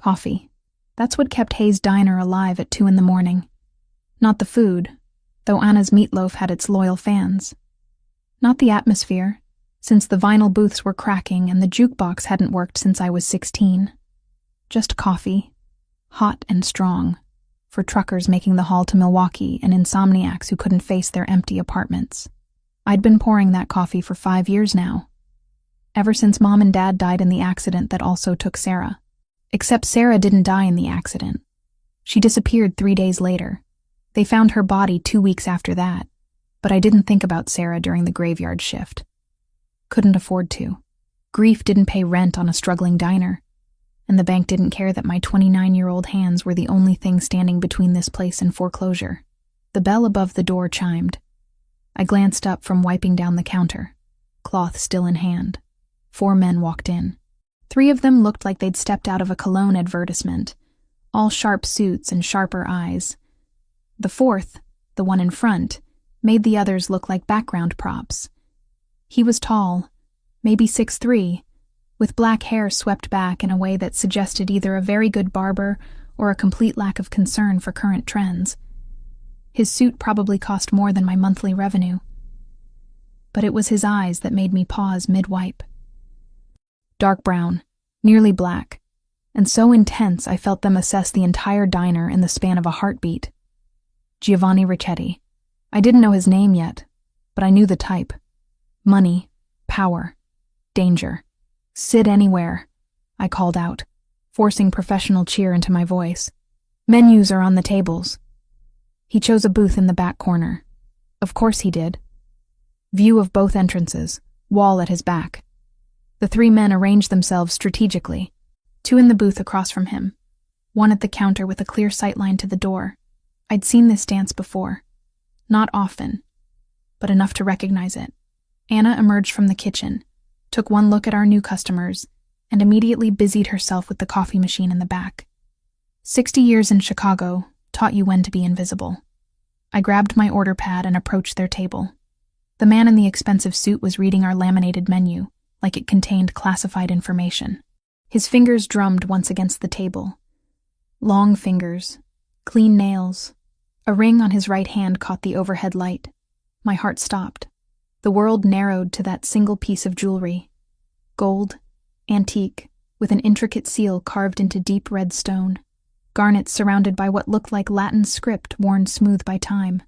Coffee. That's what kept Hayes' diner alive at 2 a.m. Not the food, though Anna's meatloaf had its loyal fans. Not the atmosphere, since the vinyl booths were cracking and the jukebox hadn't worked since I was 16. Just coffee, hot and strong, for truckers making the haul to Milwaukee and insomniacs who couldn't face their empty apartments. I'd been pouring that coffee for 5 years now, ever since Mom and Dad died in the accident that also took Sarah. Except Sarah didn't die in the accident. She disappeared 3 days later. They found her body 2 weeks after that, but I didn't think about Sarah during the graveyard shift. Couldn't afford to. Grief didn't pay rent on a struggling diner, and the bank didn't care that my 29-year-old hands were the only thing standing between this place and foreclosure. The bell above the door chimed. I glanced up from wiping down the counter, cloth still in hand. 4 men walked in. 3 of them looked like they'd stepped out of a cologne advertisement, all sharp suits and sharper eyes. The 4th, the one in front, made the others look like background props. He was tall, maybe 6'3", with black hair swept back in a way that suggested either a very good barber or a complete lack of concern for current trends. His suit probably cost more than my monthly revenue. But it was his eyes that made me pause mid-wipe. Dark brown, nearly black, and so intense I felt them assess the entire diner in the span of a heartbeat. Giovanni Ricchetti. I didn't know his name yet, but I knew the type. Money, power, danger. Sit anywhere, I called out, forcing professional cheer into my voice. Menus are on the tables. He chose a booth in the back corner. Of course he did. View of both entrances, wall at his back. The 3 men arranged themselves strategically, 2 in the booth across from him, 1 at the counter with a clear sightline to the door. I'd seen this dance before. Not often, but enough to recognize it. Anna emerged from the kitchen, took one look at our new customers, and immediately busied herself with the coffee machine in the back. 60 years in Chicago taught you when to be invisible. I grabbed my order pad and approached their table. The man in the expensive suit was reading our laminated menu, like it contained classified information. His fingers drummed once against the table. Long fingers, clean nails. A ring on his right hand caught the overhead light. My heart stopped. The world narrowed to that single piece of jewelry. Gold, antique, with an intricate seal carved into deep red stone. Garnets surrounded by what looked like Latin script worn smooth by time.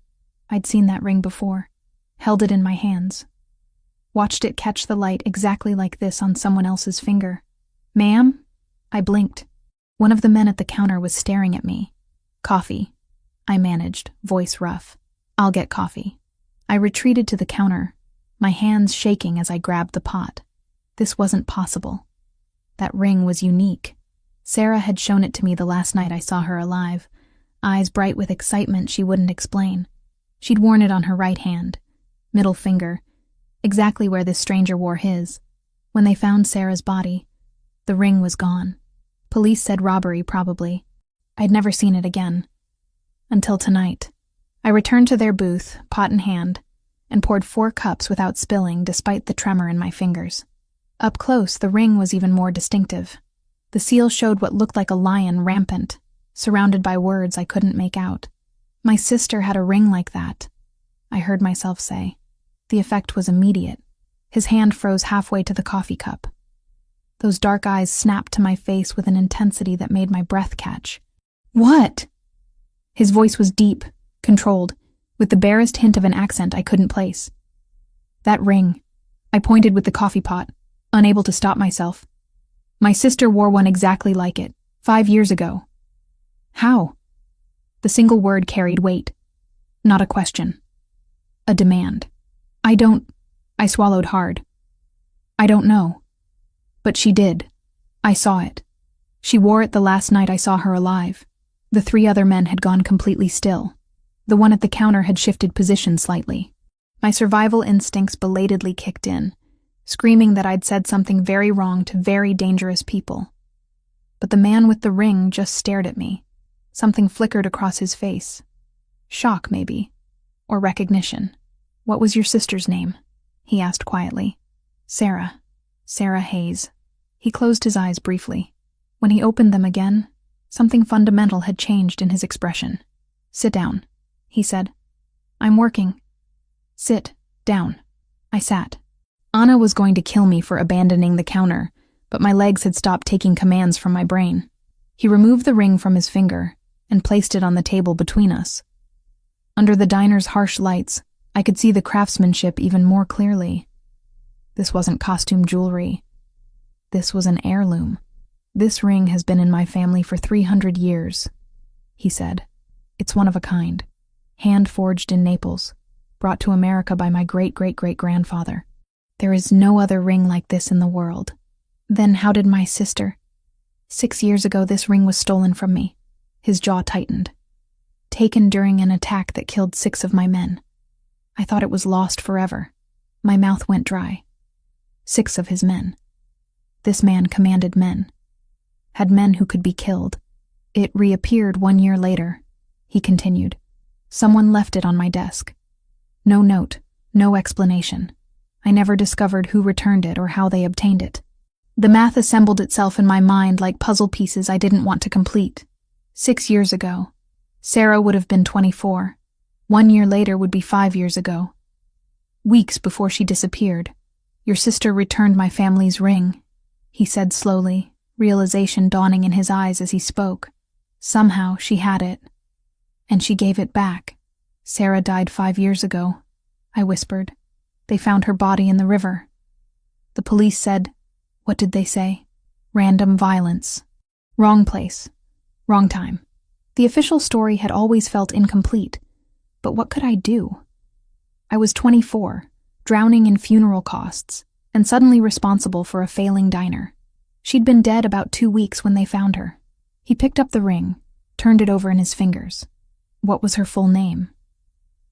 I'd seen that ring before. Held it in my hands. Watched it catch the light exactly like this on someone else's finger. Ma'am? I blinked. One of the men at the counter was staring at me. Coffee. I managed, voice rough. I'll get coffee. I retreated to the counter, my hands shaking as I grabbed the pot. This wasn't possible. That ring was unique. Sarah had shown it to me the last night I saw her alive, eyes bright with excitement she wouldn't explain. She'd worn it on her right hand, middle finger, exactly where this stranger wore his. When they found Sarah's body, the ring was gone. Police said robbery, probably. I'd never seen it again. Until tonight. I returned to their booth, pot in hand, and poured 4 cups without spilling despite the tremor in my fingers. Up close, the ring was even more distinctive. The seal showed what looked like a lion rampant, surrounded by words I couldn't make out. My sister had a ring like that, I heard myself say. The effect was immediate. His hand froze halfway to the coffee cup. Those dark eyes snapped to my face with an intensity that made my breath catch. What? His voice was deep, controlled, with the barest hint of an accent I couldn't place. That ring. I pointed with the coffee pot, unable to stop myself. My sister wore one exactly like it, 5 years ago. How? The single word carried weight. Not a question. A demand. I swallowed hard. I don't know. But she did. I saw it. She wore it the last night I saw her alive. The 3 other men had gone completely still. The one at the counter had shifted position slightly. My survival instincts belatedly kicked in, screaming that I'd said something very wrong to very dangerous people. But the man with the ring just stared at me. Something flickered across his face. Shock, maybe. Or recognition. What was your sister's name? He asked quietly. Sarah. Sarah Hayes. He closed his eyes briefly. When he opened them again, something fundamental had changed in his expression. "Sit down," he said. "I'm working." "Sit down." I sat. Anna was going to kill me for abandoning the counter, but my legs had stopped taking commands from my brain. He removed the ring from his finger and placed it on the table between us. Under the diner's harsh lights, I could see the craftsmanship even more clearly. This wasn't costume jewelry. This was an heirloom. "This ring has been in my family for 300 years, he said. "It's one of a kind, hand-forged in Naples, brought to America by my great-great-great-grandfather. There is no other ring like this in the world." "Then how did my sister—" "6 years ago this ring was stolen from me." His jaw tightened. "Taken during an attack that killed 6 of my men. I thought it was lost forever." My mouth went dry. 6 of his men. This man commanded men. Had men who could be killed. "It reappeared 1 year later," he continued. "Someone left it on my desk. No note, no explanation. I never discovered who returned it or how they obtained it. The math assembled itself in my mind like puzzle pieces I didn't want to complete. 6 years ago, Sarah would have been 24. 1 year later would be 5 years ago. Weeks before she disappeared, your sister returned my family's ring," he said slowly, realization dawning in his eyes as he spoke. "Somehow she had it. And she gave it back." "Sarah died 5 years ago," I whispered. "They found her body in the river. The police said—" "What did they say?" "Random violence. Wrong place. Wrong time." The official story had always felt incomplete, but what could I do? I was 24, drowning in funeral costs, and suddenly responsible for a failing diner. She'd been dead about 2 weeks when they found her. He picked up the ring, turned it over in his fingers. What was her full name?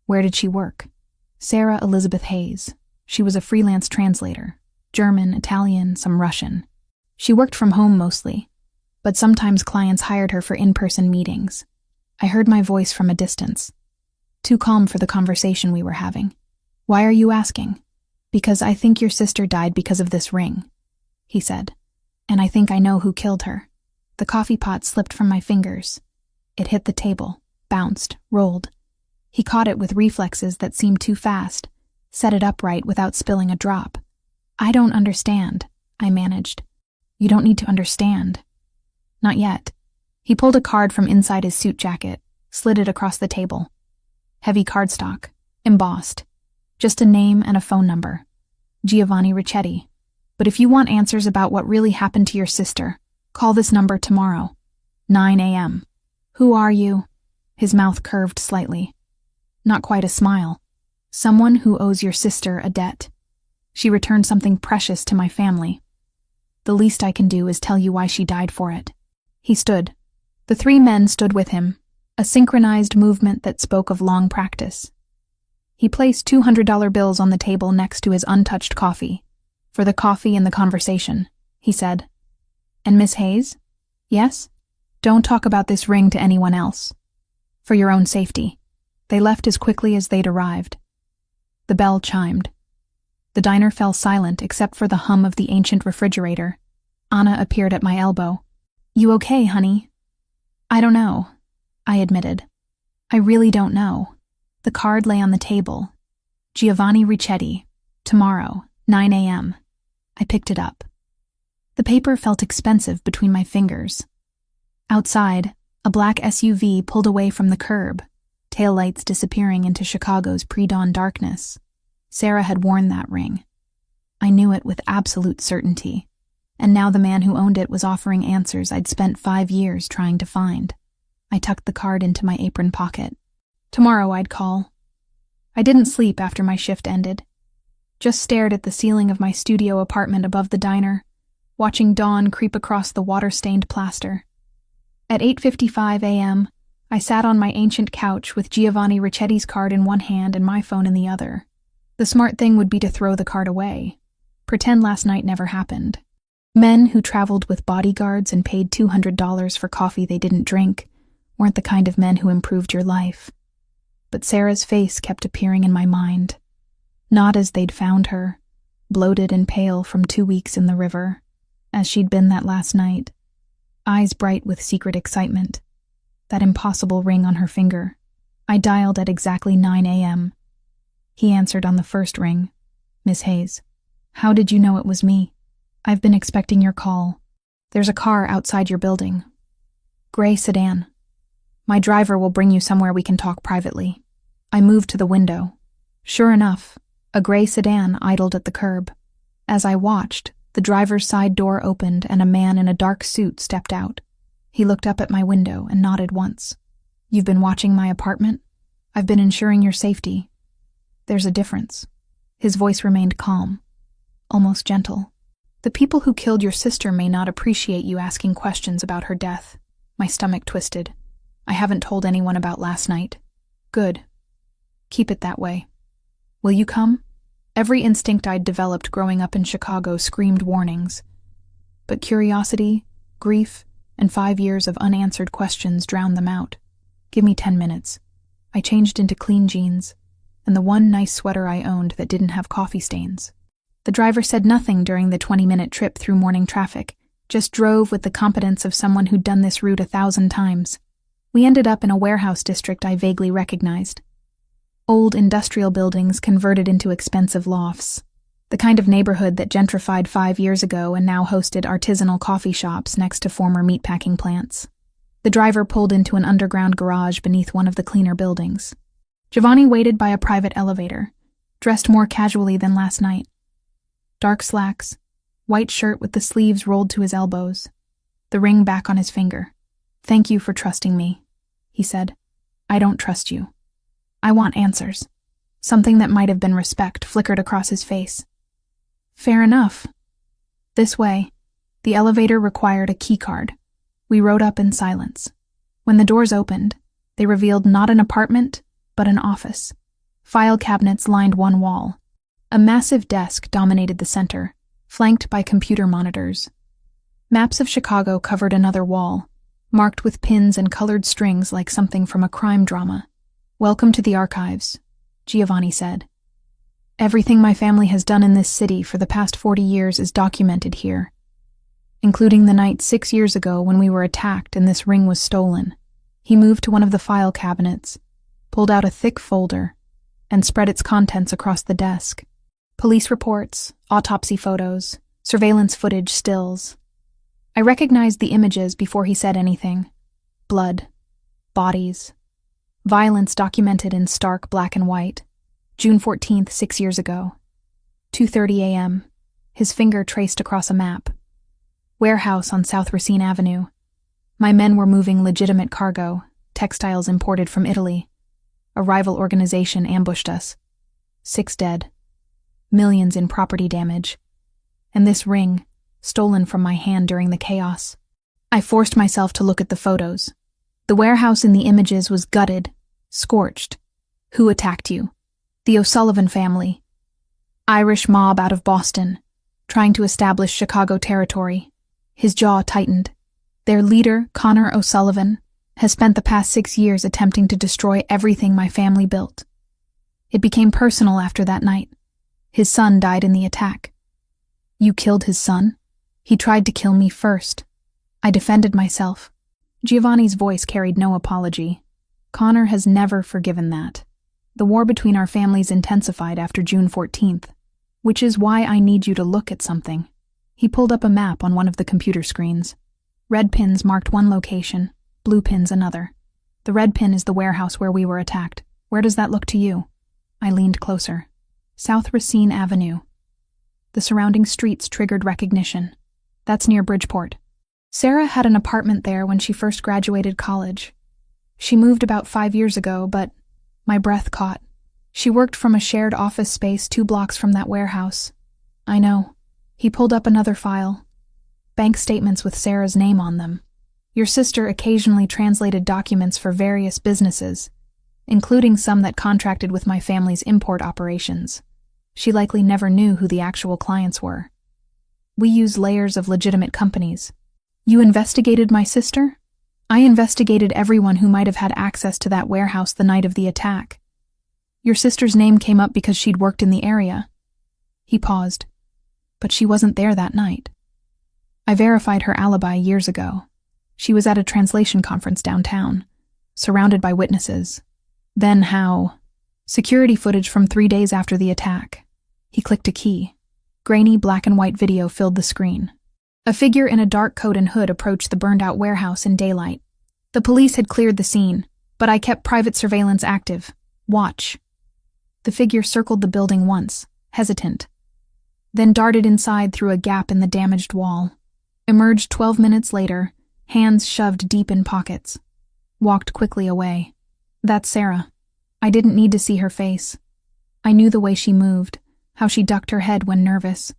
Where did she work? Sarah Elizabeth Hayes. She was a freelance translator. German, Italian, some Russian. She worked from home mostly, but sometimes clients hired her for in-person meetings. I heard my voice from a distance. Too calm for the conversation we were having. "Why are you asking?" "Because I think your sister died because of this ring," he said. "And I think I know who killed her." The coffee pot slipped from my fingers. It hit the table, bounced, rolled. He caught it with reflexes that seemed too fast, set it upright without spilling a drop. "I don't understand," I managed. "You don't need to understand." "Not yet." He pulled a card from inside his suit jacket, slid it across the table. Heavy cardstock, embossed. Just a name and a phone number. Giovanni Ricchetti. "But if you want answers about what really happened to your sister, call this number tomorrow. 9 a.m. "Who are you?" His mouth curved slightly. Not quite a smile. "Someone who owes your sister a debt. She returned something precious to my family. The least I can do is tell you why she died for it." He stood. The 3 men stood with him, a synchronized movement that spoke of long practice. He placed $200 bills on the table next to his untouched coffee. "For the coffee and the conversation," he said. "And Miss Hayes?" "Yes?" "Don't talk about this ring to anyone else. For your own safety." They left as quickly as they'd arrived. The bell chimed. The diner fell silent except for the hum of the ancient refrigerator. Anna appeared at my elbow. "You okay, honey?" "I don't know," I admitted. "I really don't know." The card lay on the table. Giovanni Ricchetti. Tomorrow, 9 a.m. I picked it up. The paper felt expensive between my fingers. Outside, a black SUV pulled away from the curb, taillights disappearing into Chicago's pre-dawn darkness. Sarah had worn that ring. I knew it with absolute certainty, and now the man who owned it was offering answers I'd spent 5 years trying to find. I tucked the card into my apron pocket. Tomorrow I'd call. I didn't sleep after my shift ended. Just stared at the ceiling of my studio apartment above the diner, watching dawn creep across the water-stained plaster. At 8:55 a.m., I sat on my ancient couch with Giovanni Ricchetti's card in one hand and my phone in the other. The smart thing would be to throw the card away. Pretend last night never happened. Men who traveled with bodyguards and paid $200 for coffee they didn't drink weren't the kind of men who improved your life. But Sarah's face kept appearing in my mind. Not as they'd found her, bloated and pale from 2 weeks in the river, as she'd been that last night. eyes bright with secret excitement. That impossible ring on her finger. I dialed at exactly 9 a.m. He answered on the first ring. Miss Hayes. How did you know it was me? I've been expecting your call. There's a car outside your building. Gray sedan. My driver will bring you somewhere we can talk privately. I moved to the window. Sure enough, a gray sedan idled at the curb. As I watched, the driver's side door opened and a man in a dark suit stepped out. He looked up at my window and nodded once. You've been watching my apartment? I've been ensuring your safety. There's a difference. His voice remained calm, almost gentle. The people who killed your sister may not appreciate you asking questions about her death. My stomach twisted. I haven't told anyone about last night. Good. Keep it that way. Will you come? Every instinct I'd developed growing up in Chicago screamed warnings. But curiosity, grief, and 5 years of unanswered questions drowned them out. Give me 10 minutes. I changed into clean jeans, and the one nice sweater I owned that didn't have coffee stains. The driver said nothing during the 20-minute trip through morning traffic, just drove with the competence of someone who'd done this route 1,000 times. We ended up in a warehouse district I vaguely recognized. Old industrial buildings converted into expensive lofts. The kind of neighborhood that gentrified 5 years ago and now hosted artisanal coffee shops next to former meatpacking plants. The driver pulled into an underground garage beneath one of the cleaner buildings. Giovanni waited by a private elevator, dressed more casually than last night. Dark slacks, white shirt with the sleeves rolled to his elbows, the ring back on his finger. Thank you for trusting me, he said. I don't trust you. I want answers. Something that might have been respect flickered across his face. Fair enough. This way. The elevator required a key card. We rode up in silence. When the doors opened, they revealed not an apartment, but an office. File cabinets lined one wall. A massive desk dominated the center, flanked by computer monitors. Maps of Chicago covered another wall, marked with pins and colored strings like something from a crime drama. Welcome to the archives, Giovanni said. Everything my family has done in this city for the past 40 years is documented here, including the night 6 years ago when we were attacked and this ring was stolen. He moved to one of the file cabinets, pulled out a thick folder, and spread its contents across the desk. Police reports, autopsy photos, surveillance footage stills. I recognized the images before he said anything. Blood, bodies, violence documented in stark black and white. June 14th, 6 years ago. 2:30 a.m. His finger traced across a map. Warehouse on South Racine Avenue. My men were moving legitimate cargo, textiles imported from Italy. A rival organization ambushed us. 6 dead. Millions in property damage. And this ring, stolen from my hand during the chaos. I forced myself to look at the photos. The warehouse in the images was gutted, scorched. Who attacked you? The O'Sullivan family. Irish mob out of Boston, trying to establish Chicago territory. His jaw tightened. Their leader, Connor O'Sullivan, has spent the past 6 years attempting to destroy everything my family built. It became personal after that night. His son died in the attack. You killed his son? He tried to kill me first. I defended myself. Giovanni's voice carried no apology. Connor has never forgiven that. The war between our families intensified after June 14th, which is why I need you to look at something. He pulled up a map on one of the computer screens. Red pins marked one location, blue pins another. The red pin is the warehouse where we were attacked. Where does that look to you? I leaned closer. South Racine Avenue. The surrounding streets triggered recognition. That's near Bridgeport. Sarah had an apartment there when she first graduated college. She moved about 5 years ago, but my breath caught. She worked from a shared office space 2 blocks from that warehouse. I know. He pulled up another file. Bank statements with Sarah's name on them. Your sister occasionally translated documents for various businesses, including some that contracted with my family's import operations. She likely never knew who the actual clients were. We use layers of legitimate companies. You investigated my sister? I investigated everyone who might have had access to that warehouse the night of the attack. Your sister's name came up because she'd worked in the area. He paused. But she wasn't there that night. I verified her alibi years ago. She was at a translation conference downtown, surrounded by witnesses. Then how? Security footage from 3 days after the attack. He clicked a key. Grainy black and white video filled the screen. A figure in a dark coat and hood approached the burned-out warehouse in daylight. The police had cleared the scene, but I kept private surveillance active. Watch. The figure circled the building once, hesitant, then darted inside through a gap in the damaged wall. Emerged 12 minutes later, hands shoved deep in pockets. Walked quickly away. That's Sarah. I didn't need to see her face. I knew the way she moved, how she ducked her head when nervous.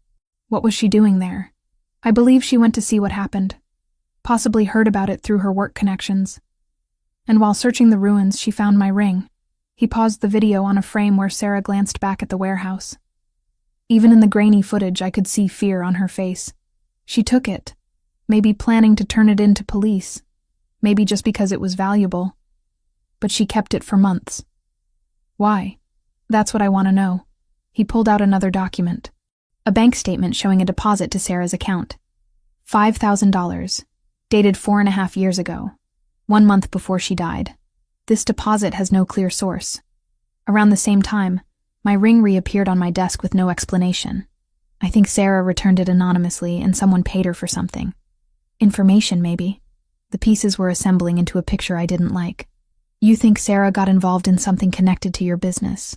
What was she doing there? I believe she went to see what happened. Possibly heard about it through her work connections. And while searching the ruins, she found my ring. He paused the video on a frame where Sarah glanced back at the warehouse. Even in the grainy footage, I could see fear on her face. She took it, maybe planning to turn it into police, maybe just because it was valuable. But she kept it for months. Why? That's what I want to know. He pulled out another document. A bank statement showing a deposit to Sarah's account. $5,000, dated 4.5 years ago, 1 month before she died. This deposit has no clear source. Around the same time, my ring reappeared on my desk with no explanation. I think Sarah returned it anonymously and someone paid her for something. Information, maybe. The pieces were assembling into a picture I didn't like. You think Sarah got involved in something connected to your business?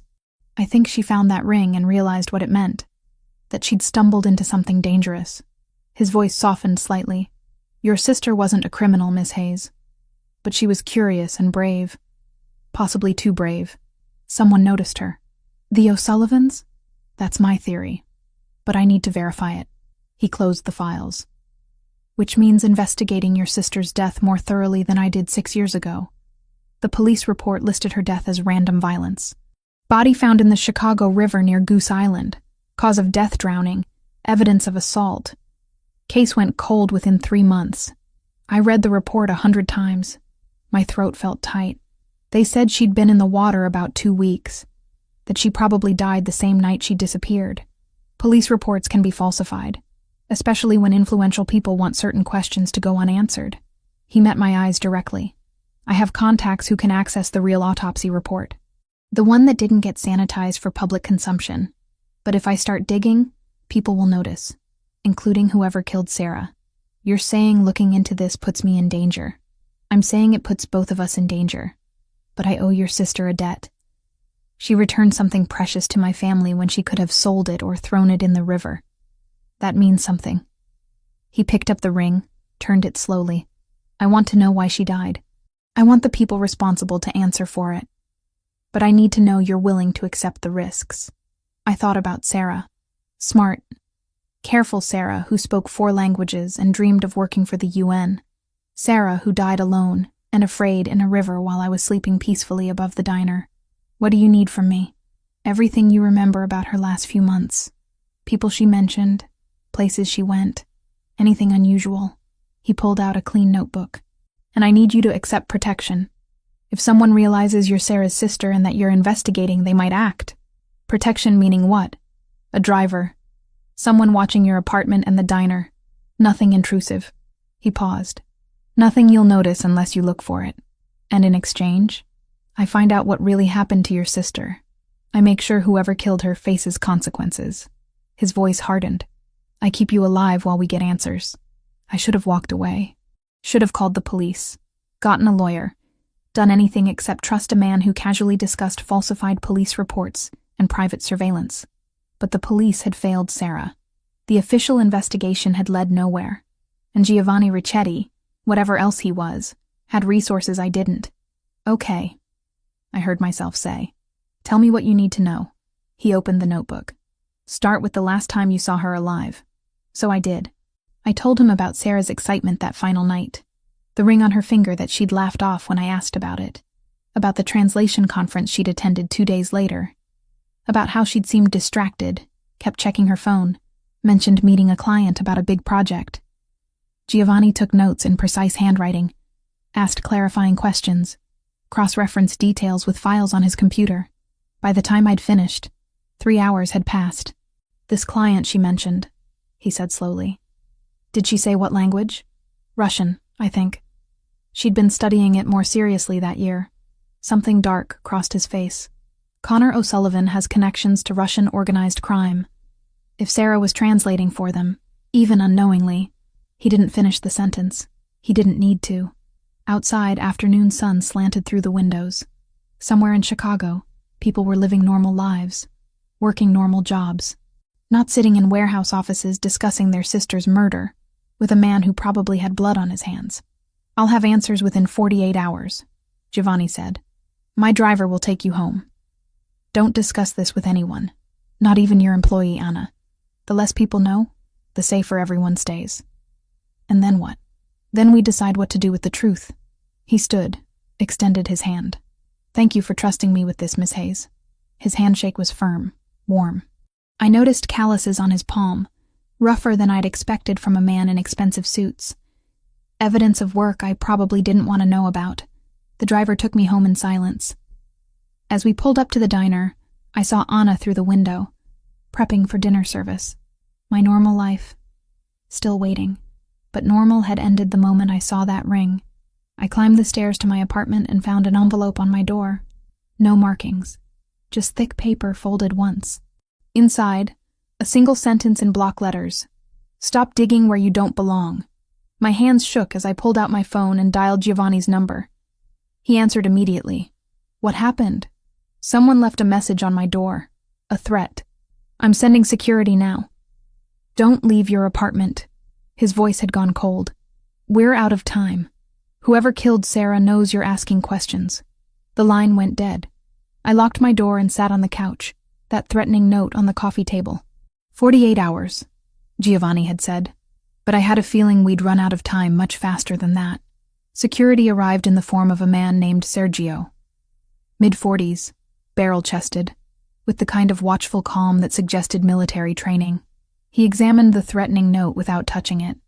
I think she found that ring and realized what it meant. That she'd stumbled into something dangerous. His voice softened slightly. Your sister wasn't a criminal, Miss Hayes. But she was curious and brave. Possibly too brave. Someone noticed her. The O'Sullivans? That's my theory. But I need to verify it. He closed the files. Which means investigating your sister's death more thoroughly than I did 6 years ago. The police report listed her death as random violence. Body found in the Chicago River near Goose Island. Cause of death drowning. Evidence of assault. Case went cold within 3 months. I read the report 100 times. My throat felt tight. They said she'd been in the water about 2 weeks. That she probably died the same night she disappeared. Police reports can be falsified, especially when influential people want certain questions to go unanswered. He met my eyes directly. I have contacts who can access the real autopsy report. The one that didn't get sanitized for public consumption. But if I start digging, people will notice, including whoever killed Sarah. You're saying looking into this puts me in danger. I'm saying it puts both of us in danger. But I owe your sister a debt. She returned something precious to my family when she could have sold it or thrown it in the river. That means something. He picked up the ring, turned it slowly. I want to know why she died. I want the people responsible to answer for it. But I need to know you're willing to accept the risks. I thought about Sarah. Smart, careful Sarah who spoke 4 languages and dreamed of working for the UN. Sarah who died alone and afraid in a river while I was sleeping peacefully above the diner. What do you need from me? Everything you remember about her last few months. People she mentioned, places she went, anything unusual. He pulled out a clean notebook. And I need you to accept protection. If someone realizes you're Sarah's sister and that you're investigating, they might act. Protection meaning what? A driver. Someone watching your apartment and the diner. Nothing intrusive. He paused. Nothing you'll notice unless you look for it. And in exchange, I find out what really happened to your sister. I make sure whoever killed her faces consequences. His voice hardened. I keep you alive while we get answers. I should have walked away. Should have called the police. Gotten a lawyer. Done anything except trust a man who casually discussed falsified police reports and private surveillance. But the police had failed Sarah. The official investigation had led nowhere. And Giovanni Ricchetti, whatever else he was, had resources I didn't. Okay, I heard myself say. Tell me what you need to know. He opened the notebook. Start with the last time you saw her alive. So I did. I told him about Sarah's excitement that final night. The ring on her finger that she'd laughed off when I asked about it. About the translation conference she'd attended 2 days later. About how she'd seemed distracted, kept checking her phone, mentioned meeting a client about a big project. Giovanni took notes in precise handwriting, asked clarifying questions, cross-referenced details with files on his computer. By the time I'd finished, 3 hours had passed. This client she mentioned, he said slowly. Did she say what language? Russian, I think. She'd been studying it more seriously that year. Something dark crossed his face. Connor O'Sullivan has connections to Russian organized crime. If Sarah was translating for them, even unknowingly, he didn't finish the sentence. He didn't need to. Outside, afternoon sun slanted through the windows. Somewhere in Chicago, people were living normal lives, working normal jobs, not sitting in warehouse offices discussing their sister's murder with a man who probably had blood on his hands. "I'll have answers within 48 hours, Giovanni said. "My driver will take you home. Don't discuss this with anyone, not even your employee, Anna. The less people know, the safer everyone stays." And then what? Then we decide what to do with the truth. He stood, extended his hand. "Thank you for trusting me with this, Miss Hayes." His handshake was firm, warm. I noticed calluses on his palm, rougher than I'd expected from a man in expensive suits. Evidence of work I probably didn't want to know about. The driver took me home in silence. As we pulled up to the diner, I saw Anna through the window, prepping for dinner service. My normal life. Still waiting. But normal had ended the moment I saw that ring. I climbed the stairs to my apartment and found an envelope on my door. No markings. Just thick paper folded once. Inside, a single sentence in block letters. "Stop digging where you don't belong." My hands shook as I pulled out my phone and dialed Giovanni's number. He answered immediately. "What happened?" "Someone left a message on my door. A threat. I'm sending security now." "Don't leave your apartment." His voice had gone cold. "We're out of time. Whoever killed Sarah knows you're asking questions." The line went dead. I locked my door and sat on the couch, that threatening note on the coffee table. 48 hours, Giovanni had said. But I had a feeling we'd run out of time much faster than that. Security arrived in the form of a man named Sergio. Mid-40s, barrel-chested, with the kind of watchful calm that suggested military training. He examined the threatening note without touching it,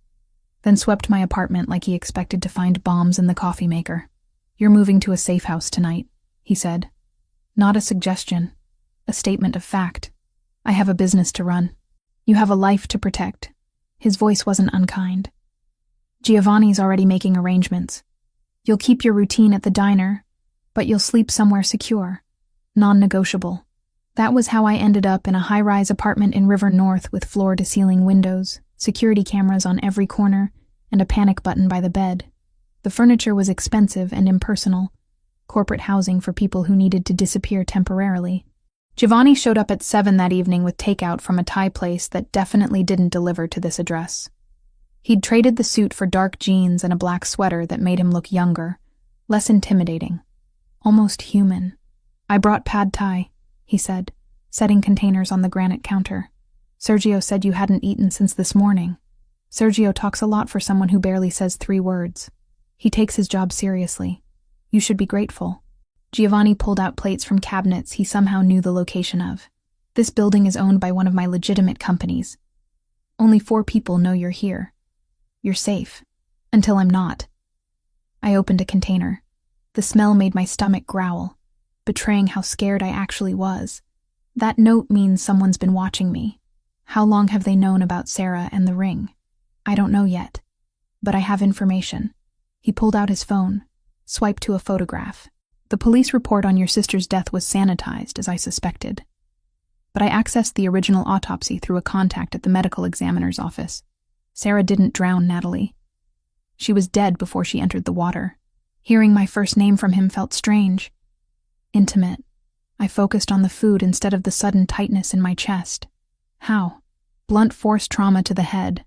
then swept my apartment like he expected to find bombs in the coffee maker. "You're moving to a safe house tonight," he said. Not a suggestion, a statement of fact. "I have a business to run. You have a life to protect." His voice wasn't unkind. "Giovanni's already making arrangements. You'll keep your routine at the diner, but you'll sleep somewhere secure, non-negotiable." That was how I ended up in a high-rise apartment in River North with floor-to-ceiling windows, security cameras on every corner, and a panic button by the bed. The furniture was expensive and impersonal, corporate housing for people who needed to disappear temporarily. Giovanni showed up at 7 that evening with takeout from a Thai place that definitely didn't deliver to this address. He'd traded the suit for dark jeans and a black sweater that made him look younger, less intimidating, almost human. "I brought pad thai," he said, setting containers on the granite counter. "Sergio said you hadn't eaten since this morning." Sergio talks a lot for someone who barely says 3 words. He takes his job seriously. You should be grateful. Giovanni pulled out plates from cabinets he somehow knew the location of. "This building is owned by one of my legitimate companies. Only 4 people know you're here. You're safe. Until I'm not." I opened a container. The smell made my stomach growl, betraying how scared I actually was. That note means someone's been watching me. How long have they known about Sarah and the ring? I don't know yet. But I have information. He pulled out his phone, swiped to a photograph. "The police report on your sister's death was sanitized, as I suspected. But I accessed the original autopsy through a contact at the medical examiner's office. Sarah didn't drown Natalie. She was dead before she entered the water." Hearing my first name from him felt strange. Intimate. I focused on the food instead of the sudden tightness in my chest. How? Blunt force trauma to the head,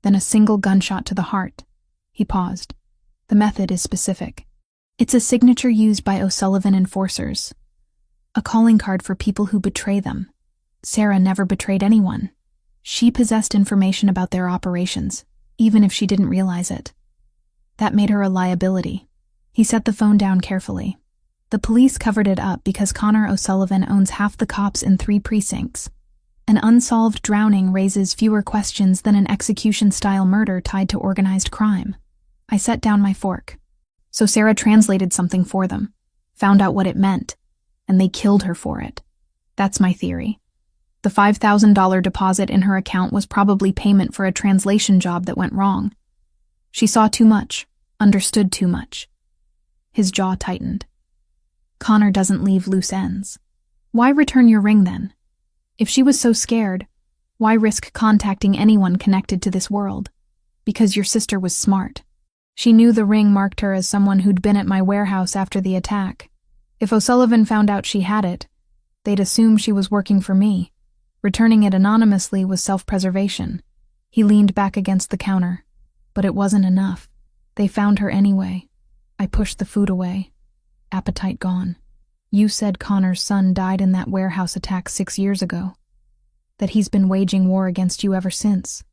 then a single gunshot to the heart. He paused. "The method is specific. It's a signature used by O'Sullivan enforcers. A calling card for people who betray them. Sarah never betrayed anyone. She possessed information about their operations, even if she didn't realize it. That made her a liability." He set the phone down carefully. "The police covered it up because Connor O'Sullivan owns half the cops in 3 precincts. An unsolved drowning raises fewer questions than an execution-style murder tied to organized crime." I set down my fork. "So Sarah translated something for them, found out what it meant, and they killed her for it. That's my theory. The $5,000 deposit in her account was probably payment for a translation job that went wrong. She saw too much, Understood too much. His jaw tightened. Connor doesn't leave loose ends. Why return your ring then? If she was so scared, why risk contacting anyone connected to this world? Because your sister was smart. She knew the ring marked her as someone who'd been at my warehouse after the attack. If O'Sullivan found out she had it, they'd assume she was working for me. Returning it anonymously was self-preservation. He leaned back against the counter. But it wasn't enough. They found her anyway. I pushed the food away. Appetite gone. You said Connor's son died in that warehouse attack 6 years ago. That he's been waging war against you ever since.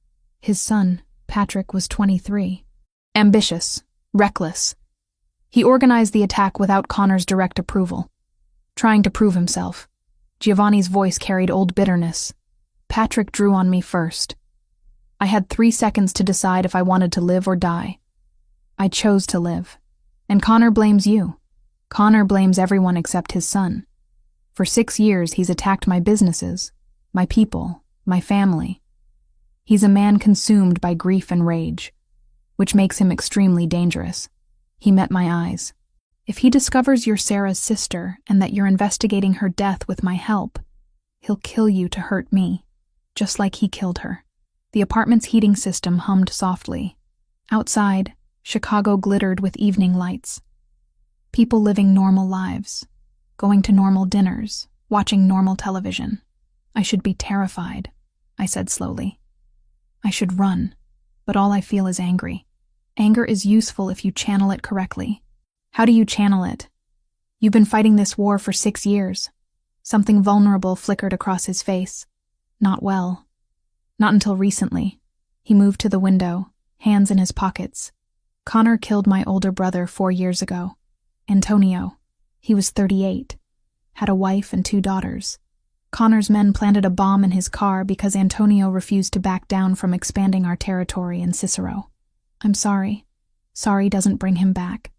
His son, Patrick, was 23. Ambitious. Reckless. He organized the attack without Connor's direct approval. Trying to prove himself. Giovanni's voice carried old bitterness. Patrick drew on me first. I had 3 seconds to decide if I wanted to live or die. I chose to live. And Connor blames you. Connor blames everyone except his son. For 6 years, he's attacked my businesses, my people, my family. He's a man consumed by grief and rage, which makes him extremely dangerous. He met my eyes. If he discovers you're Sarah's sister and that you're investigating her death with my help, he'll kill you to hurt me, just like he killed her. The apartment's heating system hummed softly. Outside, Chicago glittered with evening lights. People living normal lives, going to normal dinners, watching normal television. I should be terrified, I said slowly. I should run, but all I feel is angry. Anger is useful if you channel it correctly. How do you channel it? You've been fighting this war for 6 years. Something vulnerable flickered across his face. Not well. Not until recently. He moved to the window, hands in his pockets. Connor killed my older brother 4 years ago. Antonio. He was 38. Had a wife and 2 daughters. Connor's men planted a bomb in his car because Antonio refused to back down from expanding our territory in Cicero. I'm sorry. Sorry doesn't bring him back.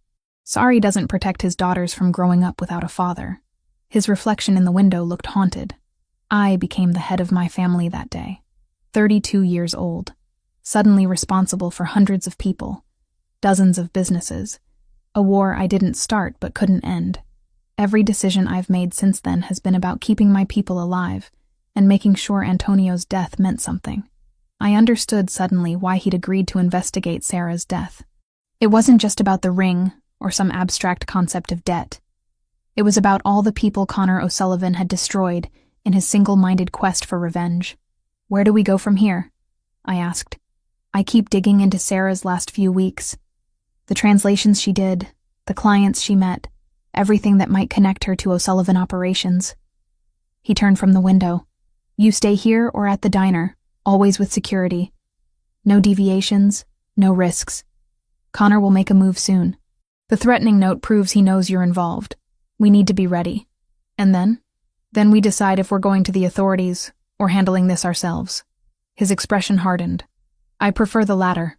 Sorry doesn't protect his daughters from growing up without a father. His reflection in the window looked haunted. I became the head of my family that day. 32 years old. Suddenly responsible for hundreds of people. Dozens of businesses. A war I didn't start but couldn't end. Every decision I've made since then has been about keeping my people alive and making sure Antonio's death meant something. I understood suddenly why he'd agreed to investigate Sarah's death. It wasn't just about the ring or some abstract concept of debt. It was about all the people Connor O'Sullivan had destroyed in his single-minded quest for revenge. Where do we go from here? I asked. I keep digging into Sarah's last few weeks. The translations she did, the clients she met, everything that might connect her to O'Sullivan operations. He turned from the window. You stay here or at the diner, always with security. No deviations, no risks. Connor will make a move soon. The threatening note proves he knows you're involved. We need to be ready. And then? Then we decide if we're going to the authorities or handling this ourselves. His expression hardened. I prefer the latter.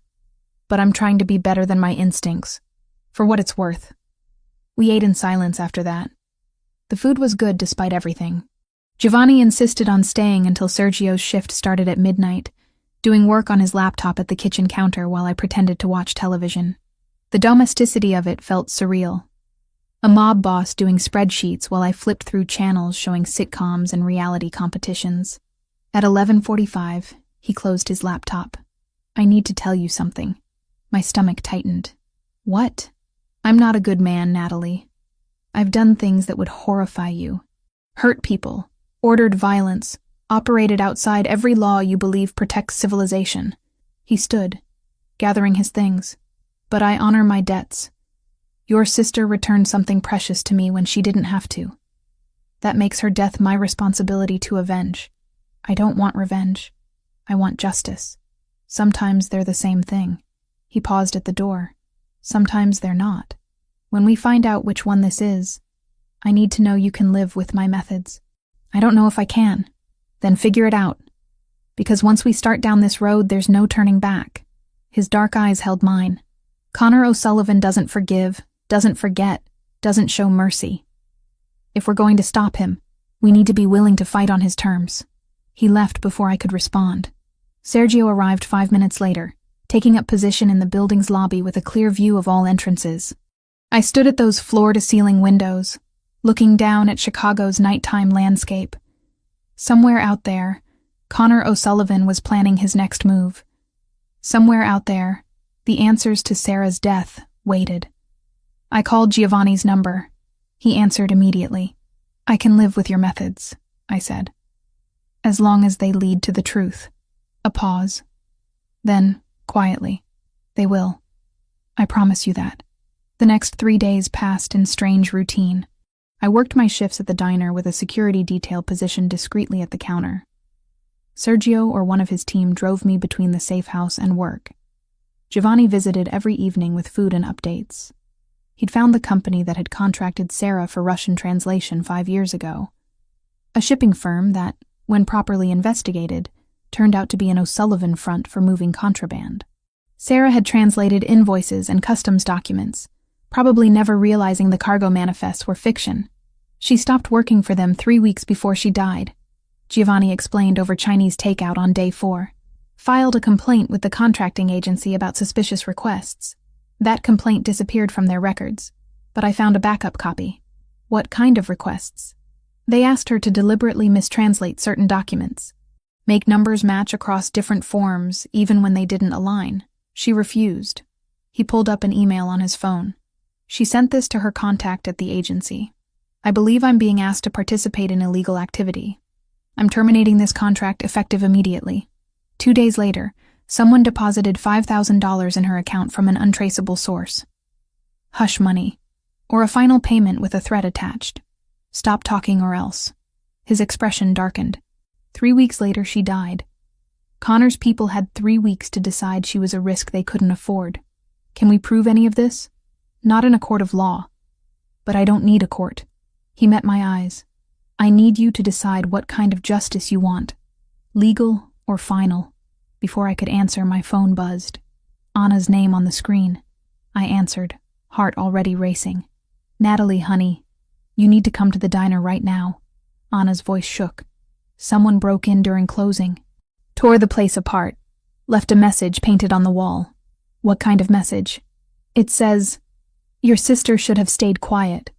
But I'm trying to be better than my instincts. For what it's worth. We ate in silence after that. The food was good despite everything. Giovanni insisted on staying until Sergio's shift started at midnight, doing work on his laptop at the kitchen counter while I pretended to watch television. The domesticity of it felt surreal. A mob boss doing spreadsheets while I flipped through channels showing sitcoms and reality competitions. At 11:45, he closed his laptop. I need to tell you something. My stomach tightened. What? I'm not a good man, Natalie. I've done things that would horrify you. Hurt people, ordered violence, operated outside every law you believe protects civilization. He stood, gathering his things. But I honor my debts. Your sister returned something precious to me when she didn't have to. That makes her death my responsibility to avenge. I don't want revenge. I want justice. Sometimes they're the same thing. He paused at the door. Sometimes they're not. When we find out which one this is, I need to know you can live with my methods. I don't know if I can. Then figure it out. Because once we start down this road, there's no turning back. His dark eyes held mine. Connor O'Sullivan doesn't forgive, doesn't forget, doesn't show mercy. If we're going to stop him, we need to be willing to fight on his terms. He left before I could respond. Sergio arrived 5 minutes later. taking up position in the building's lobby with a clear view of all entrances. I stood at those floor-to-ceiling windows, looking down at Chicago's nighttime landscape. Somewhere out there, Connor O'Sullivan was planning his next move. Somewhere out there, the answers to Sarah's death waited. I called Giovanni's number. He answered immediately. "I can live with your methods," I said. "As long as they lead to the truth." A pause. Then, quietly, "They will. I promise you that." The next 3 days passed in strange routine. I worked my shifts at the diner with a security detail positioned discreetly at the counter. Sergio or one of his team drove me between the safe house and work. Giovanni visited every evening with food and updates. He'd found the company that had contracted Sarah for Russian translation 5 years ago. A shipping firm that, when properly investigated, turned out to be an O'Sullivan front for moving contraband. Sarah had translated invoices and customs documents, probably never realizing the cargo manifests were fiction. She stopped working for them 3 weeks before she died, Giovanni explained over Chinese takeout on day 4. Filed a complaint with the contracting agency about suspicious requests. That complaint disappeared from their records, but I found a backup copy. What kind of requests? They asked her to deliberately mistranslate certain documents, make numbers match across different forms even when they didn't align. She refused. He pulled up an email on his phone. She sent this to her contact at the agency. "I believe I'm being asked to participate in illegal activity. I'm terminating this contract effective immediately." 2 days later, someone deposited $5,000 in her account from an untraceable source. Hush money, or a final payment with a threat attached. "Stop talking or else." His expression darkened. 3 weeks later, she died. Connor's people had 3 weeks to decide she was a risk they couldn't afford. Can we prove any of this? Not in a court of law. But I don't need a court. He met my eyes. I need you to decide what kind of justice you want. Legal or final. Before I could answer, my phone buzzed. Anna's name on the screen. I answered, heart already racing. "Natalie, honey, you need to come to the diner right now." Anna's voice shook. "Someone broke in during closing. Tore the place apart. Left a message painted on the wall." "What kind of message?" "It says, 'Your sister should have stayed quiet.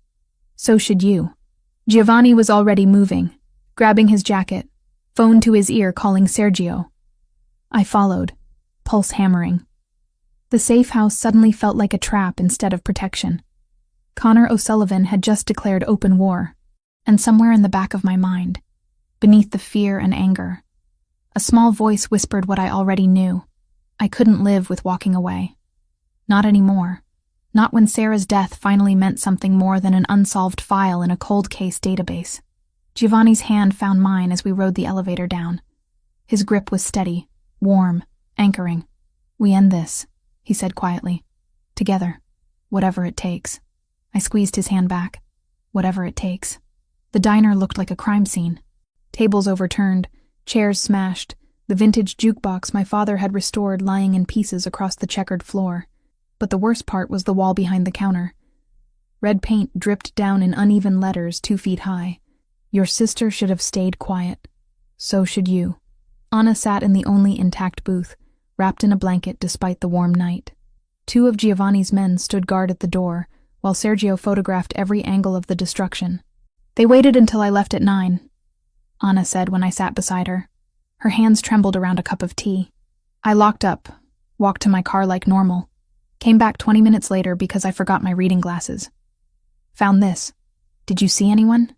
So should you.'" Giovanni was already moving, grabbing his jacket, phone to his ear calling Sergio. I followed, pulse hammering. The safe house suddenly felt like a trap instead of protection. Connor O'Sullivan had just declared open war, and somewhere in the back of my mind, beneath the fear and anger, a small voice whispered what I already knew. I couldn't live with walking away. Not anymore. Not when Sarah's death finally meant something more than an unsolved file in a cold case database. Giovanni's hand found mine as we rode the elevator down. His grip was steady, warm, anchoring. "We end this," he said quietly. "Together. Whatever it takes." I squeezed his hand back. Whatever it takes. The diner looked like a crime scene. Tables overturned, chairs smashed, the vintage jukebox my father had restored lying in pieces across the checkered floor. But the worst part was the wall behind the counter. Red paint dripped down in uneven letters 2 feet high. "Your sister should have stayed quiet. So should you." Anna sat in the only intact booth, wrapped in a blanket despite the warm night. 2 of Giovanni's men stood guard at the door, while Sergio photographed every angle of the destruction. "They waited until I left at 9, Anna said when I sat beside her. Her hands trembled around a cup of tea. I locked up, walked to my car like normal. Came back 20 minutes later because I forgot my reading glasses. Found this. Did you see anyone?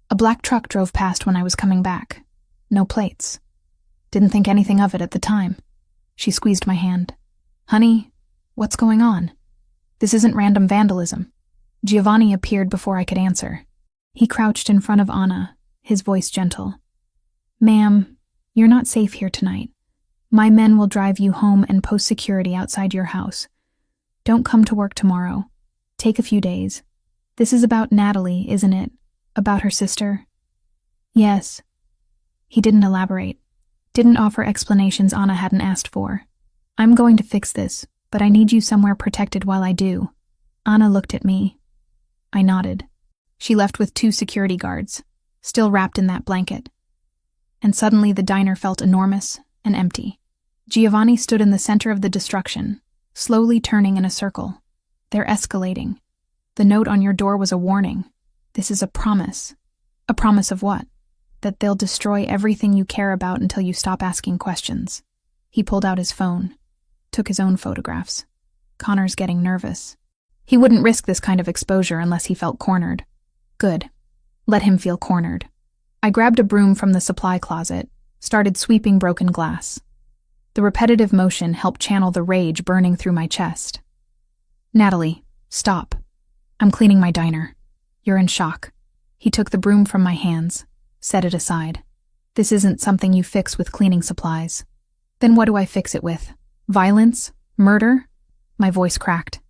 A black truck drove past when I was coming back. No plates. Didn't think anything of it at the time." She squeezed my hand. "Honey, what's going on? This isn't random vandalism." Giovanni appeared before I could answer. He crouched in front of Anna, his voice gentle. "Ma'am, you're not safe here tonight. My men will drive you home and post security outside your house. Don't come to work tomorrow. Take a few days. This is about Natalie, isn't it? About her sister?" "Yes." He didn't elaborate. Didn't offer explanations Anna hadn't asked for. "I'm going to fix this, but I need you somewhere protected while I do." Anna looked at me. I nodded. She left with 2 security guards, still wrapped in that blanket. And suddenly the diner felt enormous and empty. Giovanni stood in the center of the destruction, slowly turning in a circle. They're escalating. The note on your door was a warning. This is a promise. A promise of what? That they'll destroy everything you care about until you stop asking questions. He pulled out his phone, took his own photographs. Connor's getting nervous. He wouldn't risk this kind of exposure unless he felt cornered. Good. Let him feel cornered. I grabbed a broom from the supply closet, started sweeping broken glass. The repetitive motion helped channel the rage burning through my chest. Natalie, stop. I'm cleaning my diner. You're in shock. He took the broom from my hands, set it aside. This isn't something you fix with cleaning supplies. Then what do I fix it with? Violence? Murder? My voice cracked.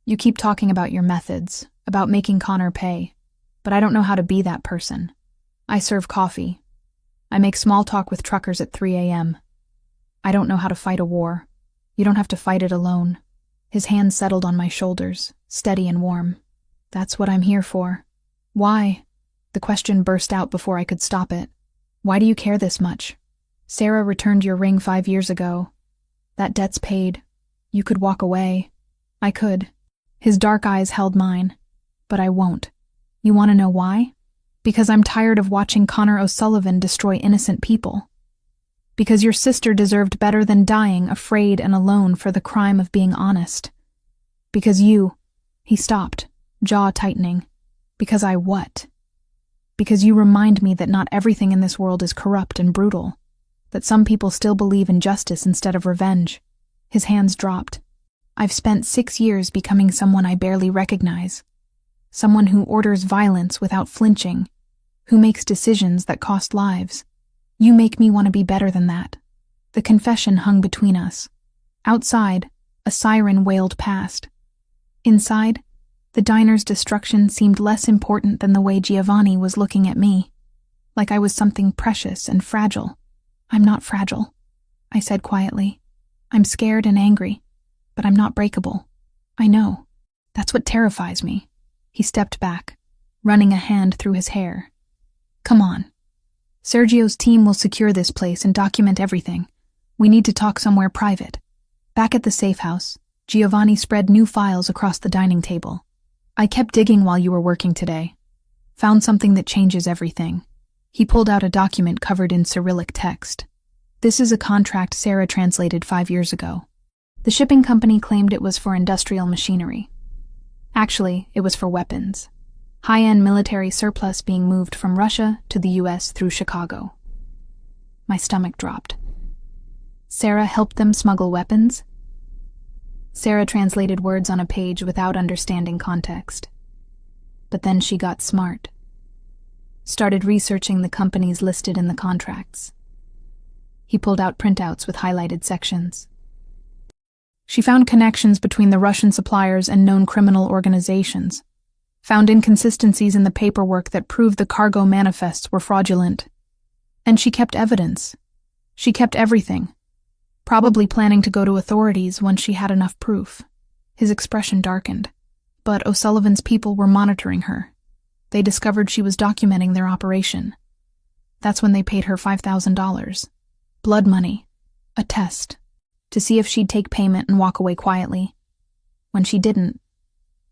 You keep talking about your methods, about making Connor pay, but I don't know how to be that person. I serve coffee. I make small talk with truckers at 3 a.m. I don't know how to fight a war. You don't have to fight it alone. His hand settled on my shoulders, steady and warm. That's what I'm here for. Why? The question burst out before I could stop it. Why do you care this much? Sarah returned your ring 5 years ago. That debt's paid. You could walk away. I could. His dark eyes held mine. But I won't. You want to know why? Because I'm tired of watching Connor O'Sullivan destroy innocent people. Because your sister deserved better than dying afraid and alone for the crime of being honest. Because you... He stopped, jaw tightening. Because I what? Because you remind me that not everything in this world is corrupt and brutal. That some people still believe in justice instead of revenge. His hands dropped. I've spent 6 years becoming someone I barely recognize. Someone who orders violence without flinching. Who makes decisions that cost lives. You make me want to be better than that. The confession hung between us. Outside, a siren wailed past. Inside, the diner's destruction seemed less important than the way Giovanni was looking at me. Like I was something precious and fragile. I'm not fragile, I said quietly. I'm scared and angry, but I'm not breakable. I know. That's what terrifies me. He stepped back, running a hand through his hair. Come on. Sergio's team will secure this place and document everything. We need to talk somewhere private. Back at the safe house, Giovanni spread new files across the dining table. I kept digging while you were working today. Found something that changes everything. He pulled out a document covered in Cyrillic text. This is a contract Sarah translated 5 years ago. The shipping company claimed it was for industrial machinery. Actually, it was for weapons. High-end military surplus being moved from Russia to the U.S. through Chicago. My stomach dropped. Sarah helped them smuggle weapons? Sarah translated words on a page without understanding context. But then she got smart. Started researching the companies listed in the contracts. He pulled out printouts with highlighted sections. She found connections between the Russian suppliers and known criminal organizations. Found inconsistencies in the paperwork that proved the cargo manifests were fraudulent. And she kept evidence. She kept everything. Probably planning to go to authorities once she had enough proof. His expression darkened. But O'Sullivan's people were monitoring her. They discovered she was documenting their operation. That's when they paid her $5,000. Blood money. A test. To see if she'd take payment and walk away quietly. When she didn't,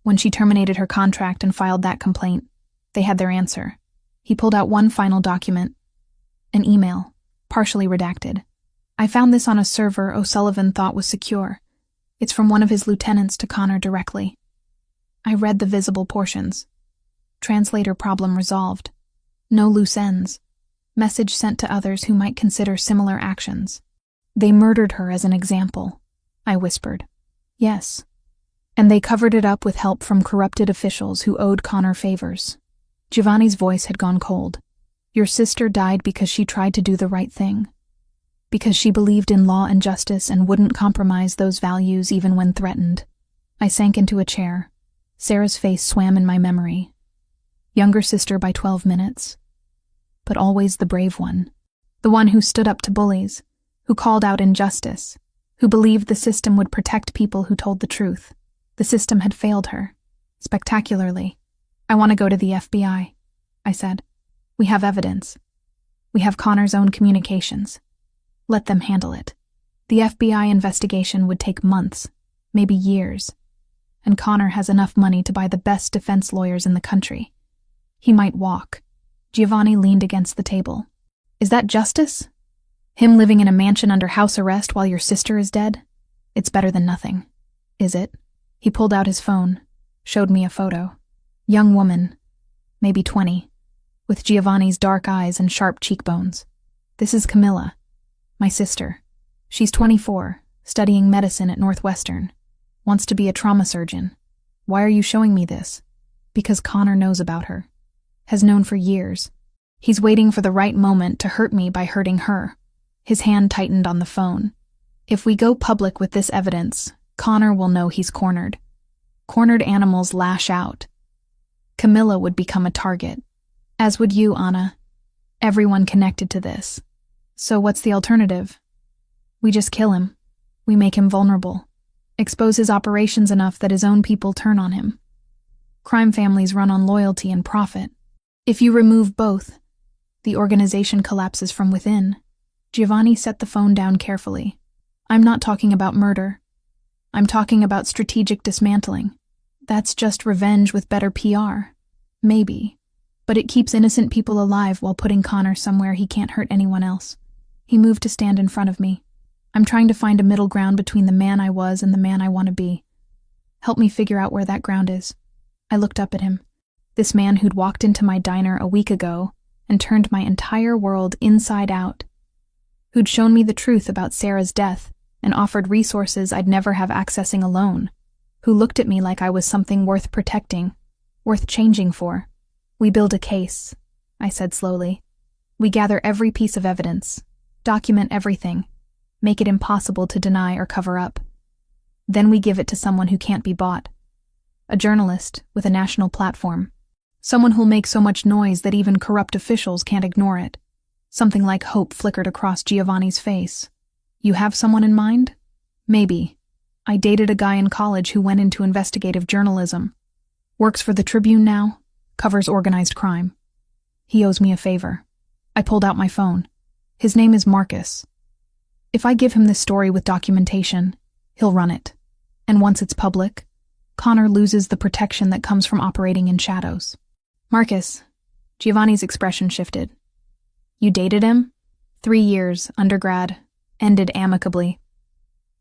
when she terminated her contract and filed that complaint, they had their answer. He pulled out one final document. An email, partially redacted. I found this on a server O'Sullivan thought was secure. It's from one of his lieutenants to Connor directly. I read the visible portions. Translator problem resolved. No loose ends. Message sent to others who might consider similar actions. They murdered her as an example, I whispered. Yes. And they covered it up with help from corrupted officials who owed Connor favors. Giovanni's voice had gone cold. Your sister died because she tried to do the right thing. Because she believed in law and justice and wouldn't compromise those values even when threatened. I sank into a chair. Sarah's face swam in my memory. Younger sister by 12 minutes. But always the brave one. The one who stood up to bullies, who called out injustice, who believed the system would protect people who told the truth. The system had failed her. Spectacularly. I want to go to the FBI, I said. We have evidence. We have Connor's own communications. Let them handle it. The FBI investigation would take months, maybe years, and Connor has enough money to buy the best defense lawyers in the country. He might walk. Giovanni leaned against the table. Is that justice? Him living in a mansion under house arrest while your sister is dead? It's better than nothing. Is it? He pulled out his phone, showed me a photo. Young woman, maybe 20, with Giovanni's dark eyes and sharp cheekbones. This is Camilla, my sister. She's 24, studying medicine at Northwestern. Wants to be a trauma surgeon. Why are you showing me this? Because Connor knows about her. Has known for years. He's waiting for the right moment to hurt me by hurting her. His hand tightened on the phone. If we go public with this evidence, Connor will know he's cornered. Cornered animals lash out. Camilla would become a target. As would you, Anna. Everyone connected to this. So what's the alternative? We just kill him. We make him vulnerable. Expose his operations enough that his own people turn on him. Crime families run on loyalty and profit. If you remove both, the organization collapses from within. Giovanni set the phone down carefully. I'm not talking about murder. I'm talking about strategic dismantling. That's just revenge with better PR. Maybe. But it keeps innocent people alive while putting Connor somewhere he can't hurt anyone else. He moved to stand in front of me. I'm trying to find a middle ground between the man I was and the man I want to be. Help me figure out where that ground is. I looked up at him. This man who'd walked into my diner a week ago and turned my entire world inside out. Who'd shown me the truth about Sarah's death and offered resources I'd never have accessing alone. Who looked at me like I was something worth protecting, worth changing for. We build a case, I said slowly. We gather every piece of evidence, document everything, make it impossible to deny or cover up. Then we give it to someone who can't be bought. A journalist with a national platform. Someone who'll make so much noise that even corrupt officials can't ignore it. Something like hope flickered across Giovanni's face. You have someone in mind? Maybe. I dated a guy in college who went into investigative journalism. Works for the Tribune now, covers organized crime. He owes me a favor. I pulled out my phone. His name is Marcus. If I give him this story with documentation, he'll run it. And once it's public, Connor loses the protection that comes from operating in shadows. Marcus. Giovanni's expression shifted. You dated him? 3 years, undergrad, ended amicably.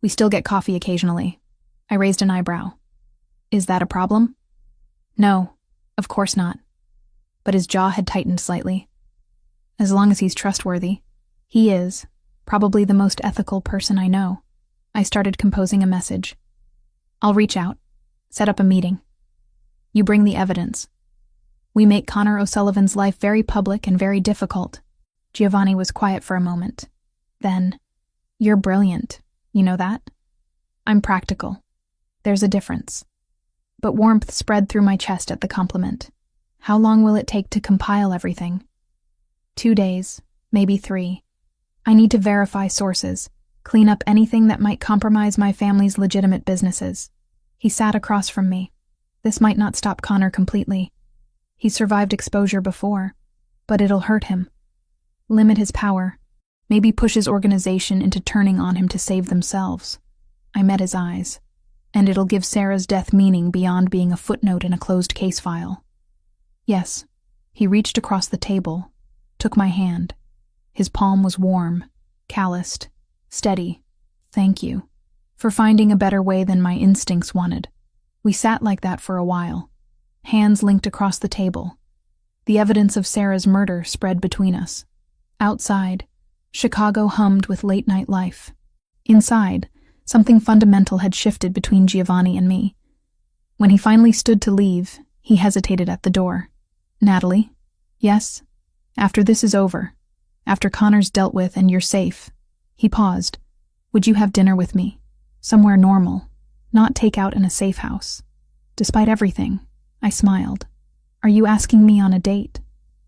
We still get coffee occasionally. I raised an eyebrow. Is that a problem? No, of course not. But his jaw had tightened slightly. As long as he's trustworthy. He is, probably the most ethical person I know. I started composing a message. I'll reach out. Set up a meeting. You bring the evidence. We make Connor O'Sullivan's life very public and very difficult. Giovanni was quiet for a moment. Then, you're brilliant. You know that? I'm practical. There's a difference. But warmth spread through my chest at the compliment. How long will it take to compile everything? 2 days, maybe 3. I need to verify sources, clean up anything that might compromise my family's legitimate businesses. He sat across from me. This might not stop Connor completely. He survived exposure before, but it'll hurt him. Limit his power. Maybe push his organization into turning on him to save themselves. I met his eyes. And it'll give Sarah's death meaning beyond being a footnote in a closed case file. Yes. He reached across the table, took my hand. His palm was warm, calloused, steady. Thank you. For finding a better way than my instincts wanted. We sat like that for a while, hands linked across the table. The evidence of Sarah's murder spread between us. Outside, Chicago hummed with late-night life. Inside, something fundamental had shifted between Giovanni and me. When he finally stood to leave, he hesitated at the door. Natalie? Yes? After this is over, after Connor's dealt with and you're safe. He paused. Would you have dinner with me? Somewhere normal, not takeout in a safe house. Despite everything, I smiled. Are you asking me on a date?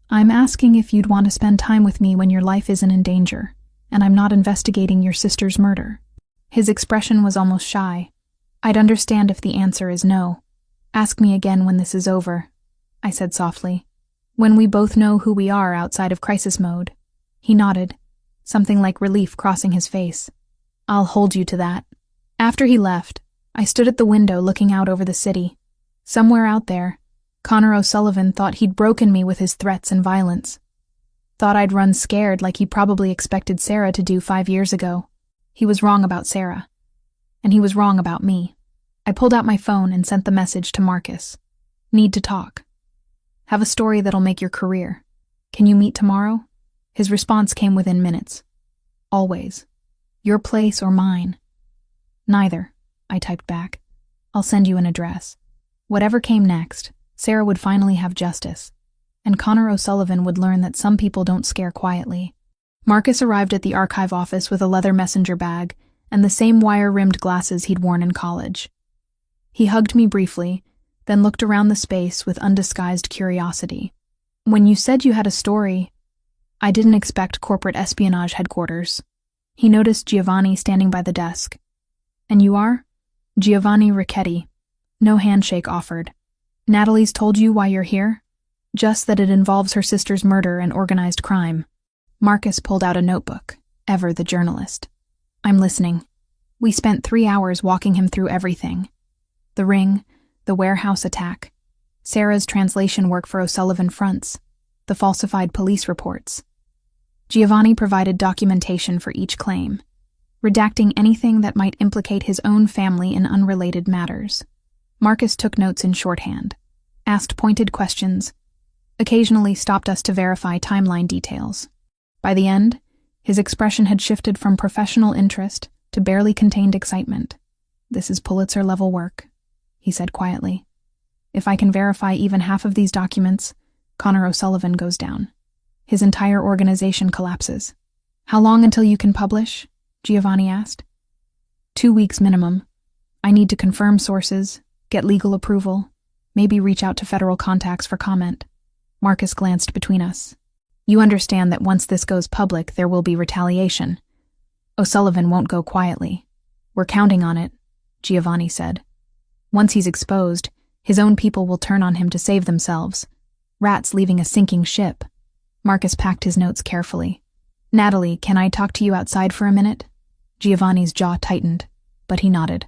I'm asking if you'd want to spend time with me when your life isn't in danger, and I'm not investigating your sister's murder. His expression was almost shy. I'd understand if the answer is no. Ask me again when this is over, I said softly. When we both know who we are outside of crisis mode. He nodded, something like relief crossing his face. I'll hold you to that. After he left, I stood at the window looking out over the city. Somewhere out there, Connor O'Sullivan thought he'd broken me with his threats and violence. Thought I'd run scared like he probably expected Sarah to do 5 years ago. He was wrong about Sarah. And he was wrong about me. I pulled out my phone and sent the message to Marcus. Need to talk. Have a story that'll make your career. Can you meet tomorrow? His response came within minutes. Always. Your place or mine? Neither, I typed back. I'll send you an address. Whatever came next, Sarah would finally have justice, and Connor O'Sullivan would learn that some people don't scare quietly. Marcus arrived at the archive office with a leather messenger bag and the same wire-rimmed glasses he'd worn in college. He hugged me briefly, then looked around the space with undisguised curiosity. When you said you had a story, I didn't expect corporate espionage headquarters. He noticed Giovanni standing by the desk. And you are? Giovanni Ricchetti. No handshake offered. Natalie's told you why you're here? Just that it involves her sister's murder and organized crime. Marcus pulled out a notebook, ever the journalist. I'm listening. We spent 3 hours walking him through everything. The ring, the warehouse attack, Sarah's translation work for O'Sullivan Fronts, the falsified police reports. Giovanni provided documentation for each claim, redacting anything that might implicate his own family in unrelated matters. Marcus took notes in shorthand, asked pointed questions, occasionally stopped us to verify timeline details. By the end, his expression had shifted from professional interest to barely contained excitement. This is Pulitzer-level work, he said quietly. If I can verify even half of these documents, Connor O'Sullivan goes down. His entire organization collapses. How long until you can publish? Giovanni asked. 2 weeks minimum. I need to confirm sources, get legal approval, maybe reach out to federal contacts for comment. Marcus glanced between us. You understand that once this goes public, there will be retaliation. O'Sullivan won't go quietly. We're counting on it, Giovanni said. Once he's exposed, his own people will turn on him to save themselves. Rats leaving a sinking ship. Marcus packed his notes carefully. Natalie, can I talk to you outside for a minute? Giovanni's jaw tightened, but he nodded.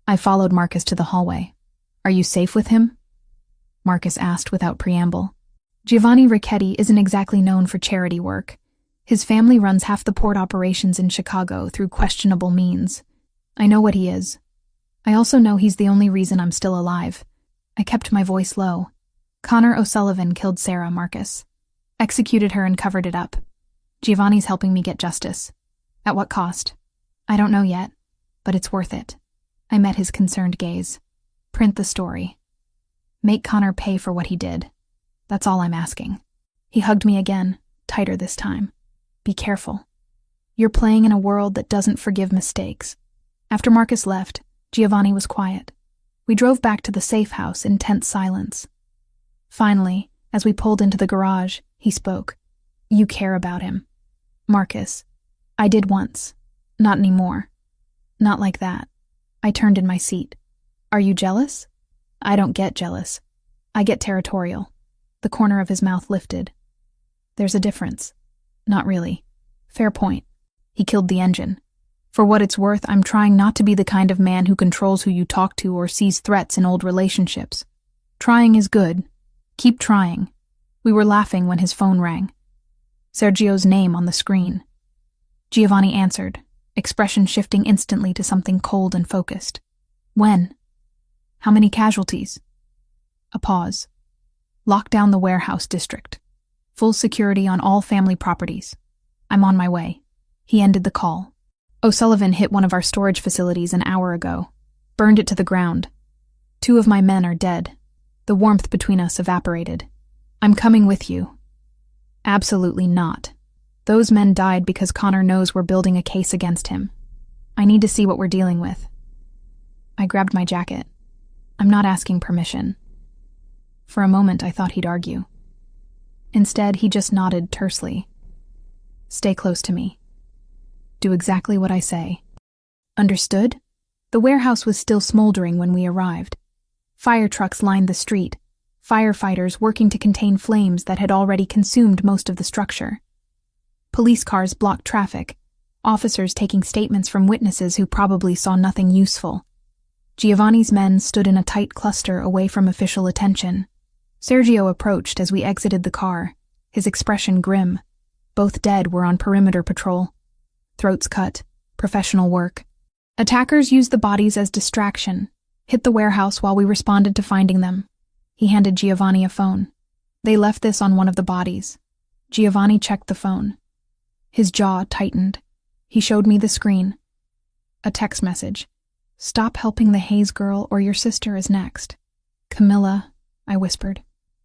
I followed Marcus to the hallway. Are you safe with him? Marcus asked without preamble. Giovanni Ricchetti isn't exactly known for charity work. His family runs half the port operations in Chicago through questionable means. I know what he is. I also know he's the only reason I'm still alive. I kept my voice low. Connor O'Sullivan killed Sarah, Marcus. Executed her and covered it up. Giovanni's helping me get justice. At what cost? I don't know yet, but it's worth it. I met his concerned gaze. Print the story. Make Connor pay for what he did. That's all I'm asking. He hugged me again, tighter this time. Be careful. You're playing in a world that doesn't forgive mistakes. After Marcus left, Giovanni was quiet. We drove back to the safe house in tense silence. Finally, as we pulled into the garage, he spoke. You care about him. Marcus, I did once. Not anymore. Not like that. I turned in my seat. Are you jealous? I don't get jealous. I get territorial. The corner of his mouth lifted. There's a difference. Not really. Fair point. He killed the engine. For what it's worth, I'm trying not to be the kind of man who controls who you talk to or sees threats in old relationships. Trying is good. Keep trying. We were laughing when his phone rang. Sergio's name on the screen. Giovanni answered, expression shifting instantly to something cold and focused. When? How many casualties? A pause. Lock down the warehouse district. Full security on all family properties. I'm on my way. He ended the call. O'Sullivan hit one of our storage facilities an hour ago. Burned it to the ground. 2 of my men are dead. The warmth between us evaporated. I'm coming with you. Absolutely not. Those men died because Connor knows we're building a case against him. I need to see what we're dealing with. I grabbed my jacket. I'm not asking permission. For a moment, I thought he'd argue. Instead, he just nodded tersely. Stay close to me. Do exactly what I say. Understood? The warehouse was still smoldering when we arrived. Fire trucks lined the street, firefighters working to contain flames that had already consumed most of the structure. Police cars blocked traffic, officers taking statements from witnesses who probably saw nothing useful. Giovanni's men stood in a tight cluster away from official attention. Sergio approached as we exited the car, his expression grim. Both dead were on perimeter patrol. Throats cut, professional work. Attackers used the bodies as distraction, hit the warehouse while we responded to finding them. He handed Giovanni a phone. They left this on one of the bodies. Giovanni checked the phone. His jaw tightened. He showed me the screen. A text message. "Stop helping the Hayes girl or your sister is next." "Camilla," I whispered.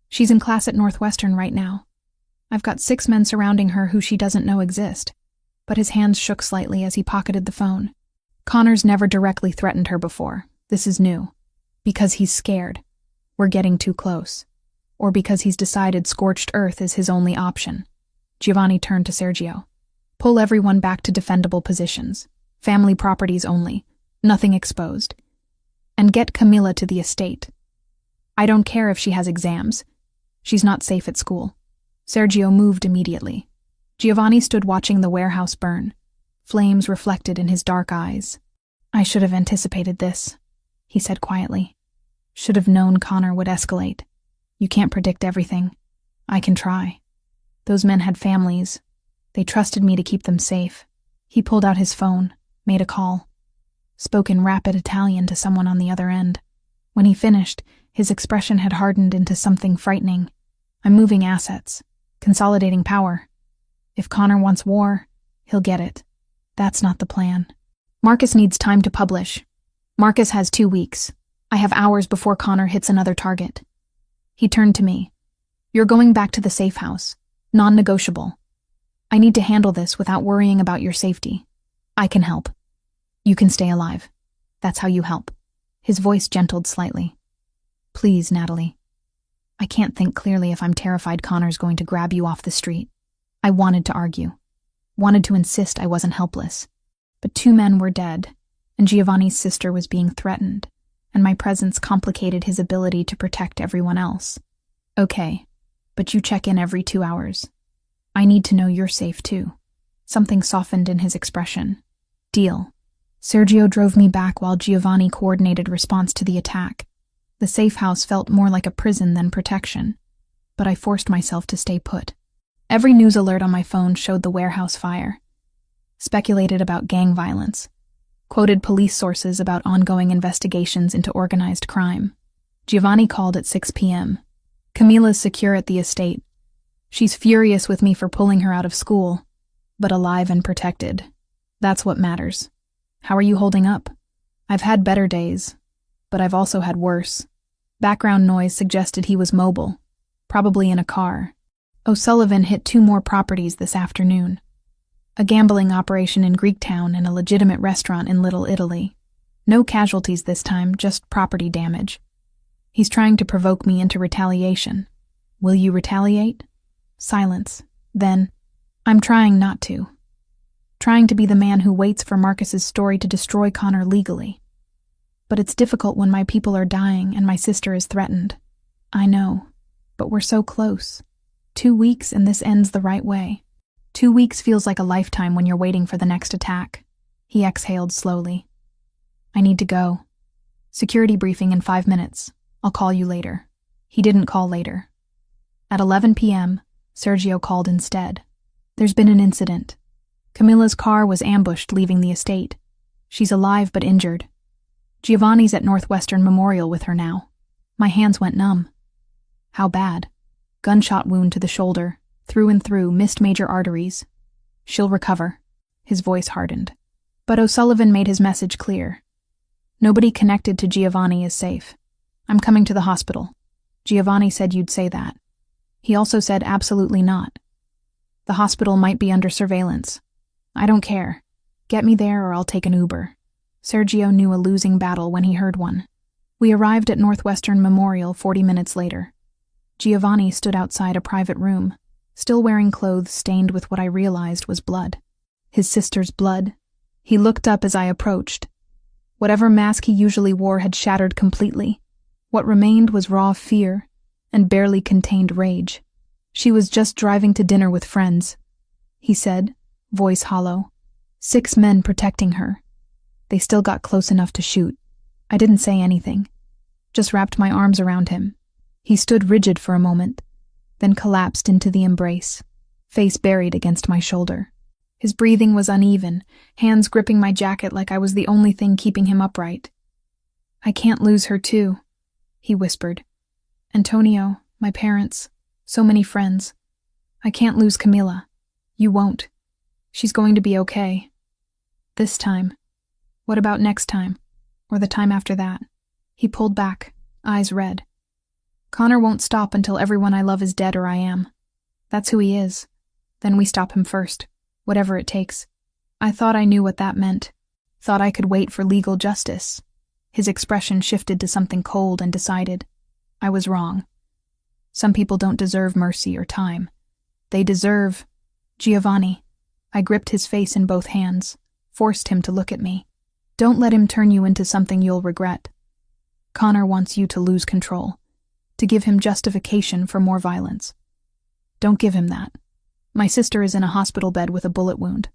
"She's in class at Northwestern right now. I've got 6 men surrounding her who she doesn't know exist." But his hands shook slightly as he pocketed the phone. "Connor's never directly threatened her before. This is new. Because he's scared. We're getting too close. Or because he's decided scorched earth is his only option." Giovanni turned to Sergio. "Pull everyone back to defendable positions. Family properties only. Nothing exposed. And get Camilla to the estate. I don't care if she has exams. She's not safe at school." Sergio moved immediately. Giovanni stood watching the warehouse burn, flames reflected in his dark eyes. "I should have anticipated this," he said quietly. "Should have known Connor would escalate. You can't predict everything. I can try. Those men had families. They trusted me to keep them safe." He pulled out his phone, made a call, spoke in rapid Italian to someone on the other end. When he finished, his expression had hardened into something frightening. "I'm moving assets, consolidating power. If Connor wants war, he'll get it. That's not the plan. Marcus needs time to publish. Marcus has 2 weeks. I have hours before Connor hits another target." He turned to me. "You're going back to the safe house. Non-negotiable. I need to handle this without worrying about your safety. I can help. You can stay alive. That's how you help." His voice gentled slightly. "Please, Natalie. I can't think clearly if I'm terrified Connor's going to grab you off the street." I wanted to argue. Wanted to insist I wasn't helpless. But 2 men were dead, and Giovanni's sister was being threatened, and my presence complicated his ability to protect everyone else. "Okay, but you check in every 2 hours. I need to know you're safe too." Something softened in his expression. "Deal." Sergio drove me back while Giovanni coordinated response to the attack. The safe house felt more like a prison than protection, but I forced myself to stay put. Every news alert on my phone showed the warehouse fire, speculated about gang violence, quoted police sources about ongoing investigations into organized crime. Giovanni called at 6 p.m. "Camilla's secure at the estate. She's furious with me for pulling her out of school, but alive and protected. That's what matters. How are you holding up?" "I've had better days, but I've also had worse." Background noise suggested he was mobile, probably in a car. "O'Sullivan hit 2 more properties this afternoon. A gambling operation in Greektown and a legitimate restaurant in Little Italy. No casualties this time, just property damage. He's trying to provoke me into retaliation. Will you retaliate?" Silence. Then, "I'm trying not to. Trying to be the man who waits for Marcus's story to destroy Connor legally. But it's difficult when my people are dying and my sister is threatened. I know, but we're so close. 2 weeks and this ends the right way. 2 weeks feels like a lifetime when you're waiting for the next attack." He exhaled slowly. "I need to go. Security briefing in 5 minutes. I'll call you later." He didn't call later. At 11 p.m., Sergio called instead. "There's been an incident. Camilla's car was ambushed leaving the estate. She's alive but injured. Giovanni's at Northwestern Memorial with her now." My hands went numb. "How bad?" "Gunshot wound to the shoulder, through and through, missed major arteries. She'll recover." His voice hardened. But O'Sullivan made his message clear. "Nobody connected to Giovanni is safe. I'm coming to the hospital. Giovanni said you'd say that. He also said absolutely not. The hospital might be under surveillance. I don't care. Get me there or I'll take an Uber." Sergio knew a losing battle when he heard one. We arrived at Northwestern Memorial 40 minutes later. Giovanni stood outside a private room, still wearing clothes stained with what I realized was blood. His sister's blood. He looked up as I approached. Whatever mask he usually wore had shattered completely. What remained was raw fear and barely contained rage. "She was just driving to dinner with friends," he said, voice hollow. 6 men protecting her. They still got close enough to shoot. I didn't say anything, just wrapped my arms around him. He stood rigid for a moment, then collapsed into the embrace, face buried against my shoulder. His breathing was uneven, hands gripping my jacket like I was the only thing keeping him upright. "I can't lose her too," he whispered. "Antonio, my parents, so many friends. I can't lose Camila. You won't. She's going to be okay. This time. What about next time? Or the time after that?" He pulled back, eyes red. "Connor won't stop until everyone I love is dead or I am. That's who he is. Then we stop him first, whatever it takes." I thought I knew what that meant. Thought I could wait for legal justice. His expression shifted to something cold and decided. I was wrong. Some people don't deserve mercy or time. They deserve... Giovanni. I gripped his face in both hands, forced him to look at me. "Don't let him turn you into something you'll regret. Connor wants you to lose control, to give him justification for more violence. Don't give him that. My sister is in a hospital bed with a bullet wound.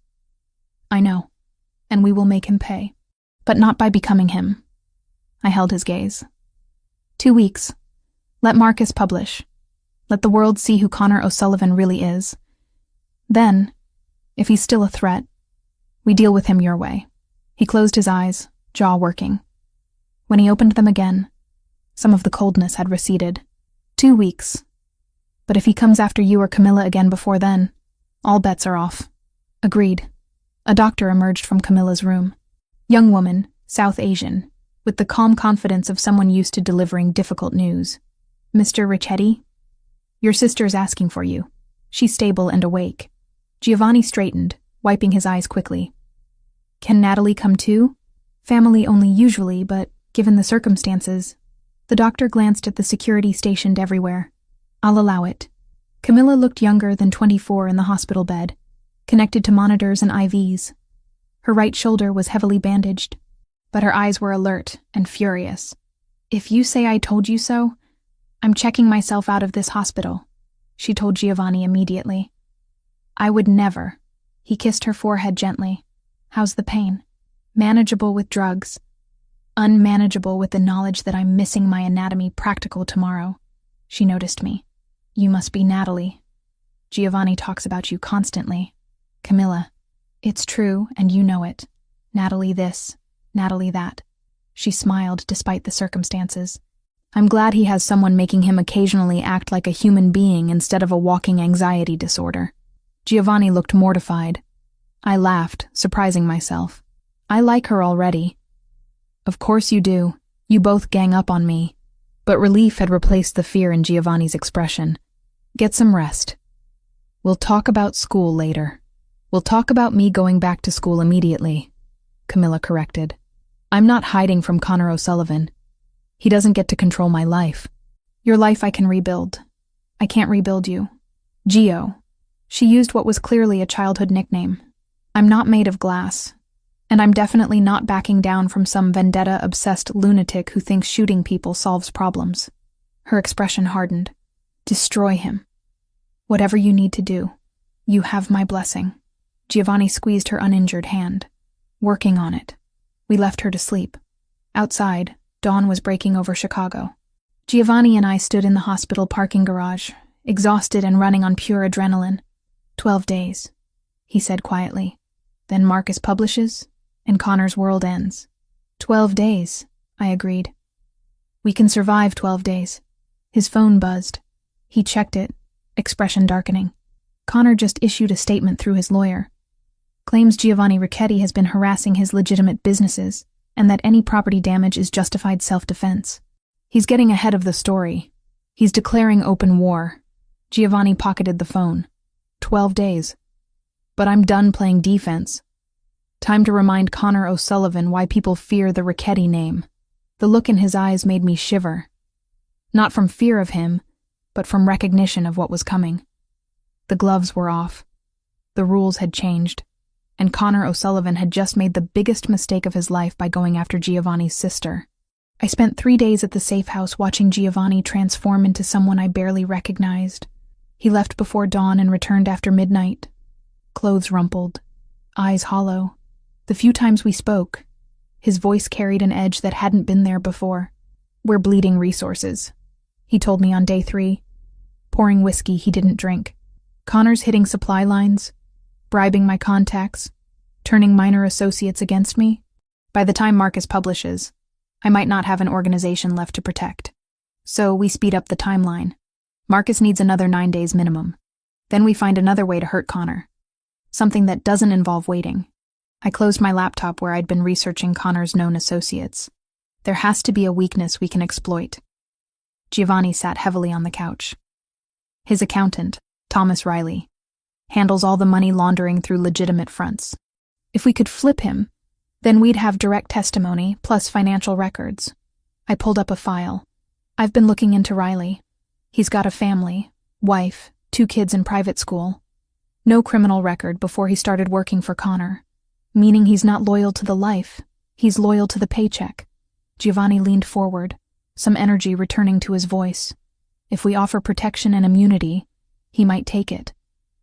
I know, and we will make him pay. But not by becoming him." I held his gaze. 2 weeks. Let Marcus publish. Let the world see who Connor O'Sullivan really is. Then, if he's still a threat, we deal with him your way. He closed his eyes, jaw working. When he opened them again, some of the coldness had receded. 2 weeks. But if he comes after you or Camilla again before then, all bets are off. Agreed. A doctor emerged from Camilla's room. Young woman, South Asian, with the calm confidence of someone used to delivering difficult news. "Mr. Ricchetti? Your sister's asking for you. She's stable and awake." Giovanni straightened, wiping his eyes quickly. "Can Natalie come too? Family only usually, but given the circumstances..." The doctor glanced at the security stationed everywhere. "I'll allow it." Camilla looked younger than 24 in the hospital bed, connected to monitors and IVs. Her right shoulder was heavily bandaged, but her eyes were alert and furious. "If you say I told you so, I'm checking myself out of this hospital," she told Giovanni immediately. "I would never." He kissed her forehead gently. "How's the pain?" "Manageable with drugs. Unmanageable with the knowledge that I'm missing my anatomy practical tomorrow." She noticed me. "You must be Natalie. Giovanni talks about you constantly." "Camilla, it's true and you know it. Natalie this, Natalie that." She smiled despite the circumstances. "I'm glad he has someone making him occasionally act like a human being instead of a walking anxiety disorder." Giovanni looked mortified. I laughed, surprising myself. "I like her already." "Of course you do. You both gang up on me." But relief had replaced the fear in Giovanni's expression. "Get some rest. We'll talk about school later." "We'll talk about me going back to school immediately," Camilla corrected. "I'm not hiding from Connor O'Sullivan. He doesn't get to control my life." "Your life I can rebuild. I can't rebuild you. Gio." She used what was clearly a childhood nickname. "I'm not made of glass. And I'm definitely not backing down from some vendetta-obsessed lunatic who thinks shooting people solves problems." Her expression hardened. "Destroy him. Whatever you need to do. You have my blessing." Giovanni squeezed her uninjured hand. "Working on it." We left her to sleep. Outside, dawn was breaking over Chicago. Giovanni and I stood in the hospital parking garage, exhausted and running on pure adrenaline. 12 days, he said quietly. Then Marcus publishes, and Connor's world ends. 12 days, I agreed. We can survive 12 days. His phone buzzed. He checked it, expression darkening. Connor just issued a statement through his lawyer. Claims Giovanni Ricchetti has been harassing his legitimate businesses, and that any property damage is justified self-defense. He's getting ahead of the story. He's declaring open war. Giovanni pocketed the phone. 12 days. But I'm done playing defense. Time to remind Connor O'Sullivan why people fear the Ricchetti name. The look in his eyes made me shiver. Not from fear of him, but from recognition of what was coming. The gloves were off. The rules had changed, and Connor O'Sullivan had just made the biggest mistake of his life by going after Giovanni's sister. I spent 3 days at the safe house watching Giovanni transform into someone I barely recognized. He left before dawn and returned after midnight. Clothes rumpled, eyes hollow. The few times we spoke, his voice carried an edge that hadn't been there before. "We're bleeding resources," he told me on day 3, pouring whiskey he didn't drink. "Connor's hitting supply lines, bribing my contacts, turning minor associates against me. By the time Marcus publishes, I might not have an organization left to protect. So we speed up the timeline. Marcus needs another 9 days minimum. Then we find another way to hurt Connor. Something that doesn't involve waiting." I closed my laptop where I'd been researching Connor's known associates. There has to be a weakness we can exploit. Giovanni sat heavily on the couch. His accountant, Thomas Riley, handles all the money laundering through legitimate fronts. If we could flip him, then we'd have direct testimony plus financial records. I pulled up a file. I've been looking into Riley. He's got a family, wife, 2 kids in private school. No criminal record before he started working for Connor. Meaning he's not loyal to the life, he's loyal to the paycheck. Giovanni leaned forward, some energy returning to his voice. If we offer protection and immunity, he might take it.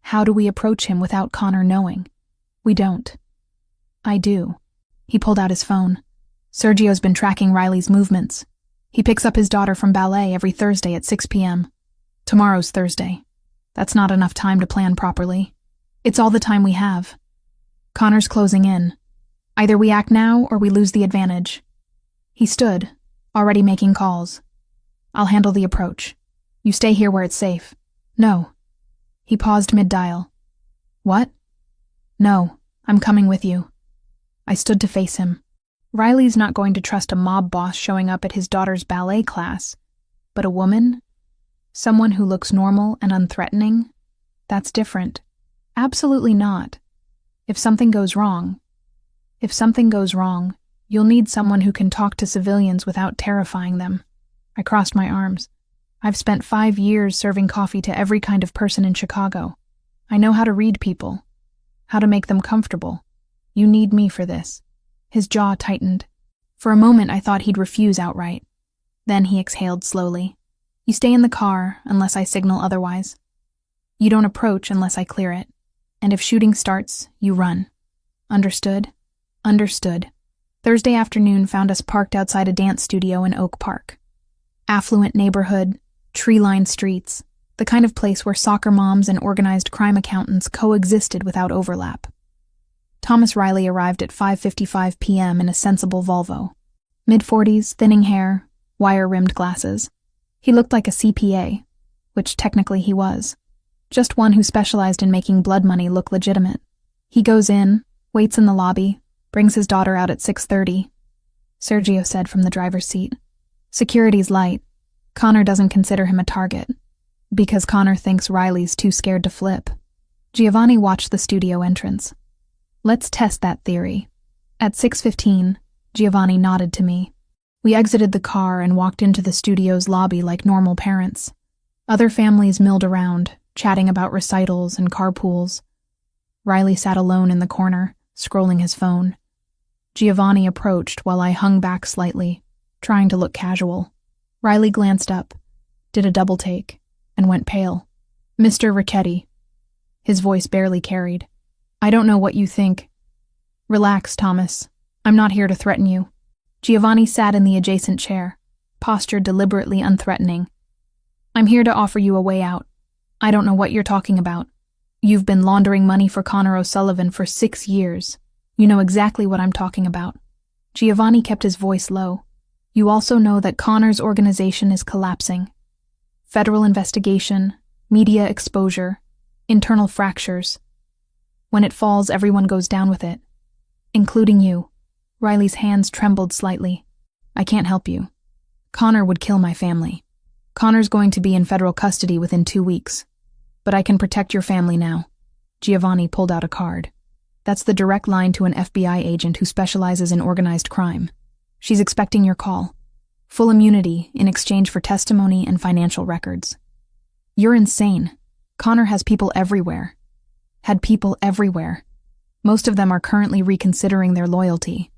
How do we approach him without Connor knowing? We don't. I do. He pulled out his phone. Sergio's been tracking Riley's movements. He picks up his daughter from ballet every Thursday at 6 p.m. Tomorrow's Thursday. That's not enough time to plan properly. It's all the time we have. Connor's closing in. Either we act now or we lose the advantage. He stood, already making calls. "I'll handle the approach. You stay here where it's safe." "No." He paused mid-dial. "What?" "No, I'm coming with you." I stood to face him. Riley's not going to trust a mob boss showing up at his daughter's ballet class, but a woman? Someone who looks normal and unthreatening? That's different. Absolutely not. If something goes wrong, you'll need someone who can talk to civilians without terrifying them. I crossed my arms. I've spent 5 years serving coffee to every kind of person in Chicago. I know how to read people, how to make them comfortable. You need me for this. His jaw tightened. For a moment I thought he'd refuse outright. Then he exhaled slowly. "You stay in the car unless I signal otherwise. You don't approach unless I clear it. And if shooting starts, you run. Understood?" "Understood." Thursday afternoon found us parked outside a dance studio in Oak Park. Affluent neighborhood, tree-lined streets, the kind of place where soccer moms and organized crime accountants coexisted without overlap. Thomas Riley arrived at 5:55 p.m. in a sensible Volvo. Mid-40s, thinning hair, wire-rimmed glasses. He looked like a CPA, which technically he was. Just one who specialized in making blood money look legitimate. He goes in, waits in the lobby, brings his daughter out at 6:30. Sergio said from the driver's seat. "Security's light. Connor doesn't consider him a target. Because Connor thinks Riley's too scared to flip." Giovanni watched the studio entrance. "Let's test that theory." At 6:15, Giovanni nodded to me. We exited the car and walked into the studio's lobby like normal parents. Other families milled around, chatting about recitals and carpools. Riley sat alone in the corner, scrolling his phone. Giovanni approached while I hung back slightly, trying to look casual. Riley glanced up, did a double take, and went pale. "Mr. Ricchetti." His voice barely carried. "I don't know what you think." "Relax, Thomas. I'm not here to threaten you." Giovanni sat in the adjacent chair, posture deliberately unthreatening. "I'm here to offer you a way out. I don't know what you're talking about. You've been laundering money for Connor O'Sullivan for 6 years. You know exactly what I'm talking about." Giovanni kept his voice low. "You also know that Connor's organization is collapsing. Federal investigation, media exposure, internal fractures. When it falls, everyone goes down with it. Including you." Riley's hands trembled slightly. "I can't help you. Connor would kill my family. Connor's going to be in federal custody within 2 weeks. But I can protect your family now." Giovanni pulled out a card. "That's the direct line to an FBI agent who specializes in organized crime. She's expecting your call. Full immunity in exchange for testimony and financial records." "You're insane. Connor has people everywhere. Had people everywhere. Most of them are currently reconsidering their loyalty."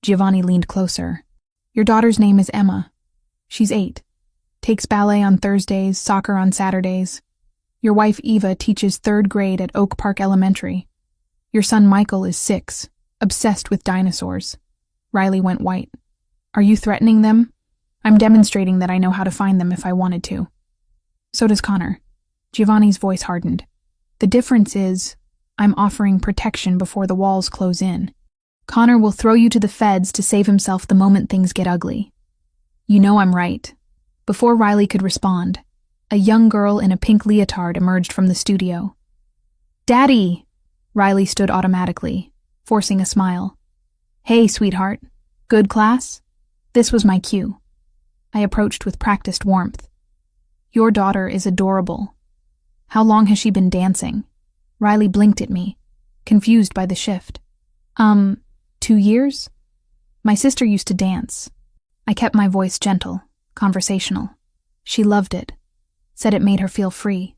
Giovanni leaned closer. "Your daughter's name is Emma. She's 8. Takes ballet on Thursdays, soccer on Saturdays. Your wife Eva teaches 3rd grade at Oak Park Elementary. Your son Michael is 6, obsessed with dinosaurs. Riley went white. Are you threatening them? I'm demonstrating that I know how to find them if I wanted to. So does Connor. Giovanni's voice hardened. The difference is, I'm offering protection before the walls close in. Connor will throw you to the feds to save himself the moment things get ugly. You know I'm right. Before Riley could respond, a young girl in a pink leotard emerged from the studio. Daddy! Riley stood automatically, forcing a smile. Hey, sweetheart. Good class? This was my cue. I approached with practiced warmth. Your daughter is adorable. How long has she been dancing? Riley blinked at me, confused by the shift. 2 years? My sister used to dance. I kept my voice gentle, conversational. She loved it. Said it made her feel free.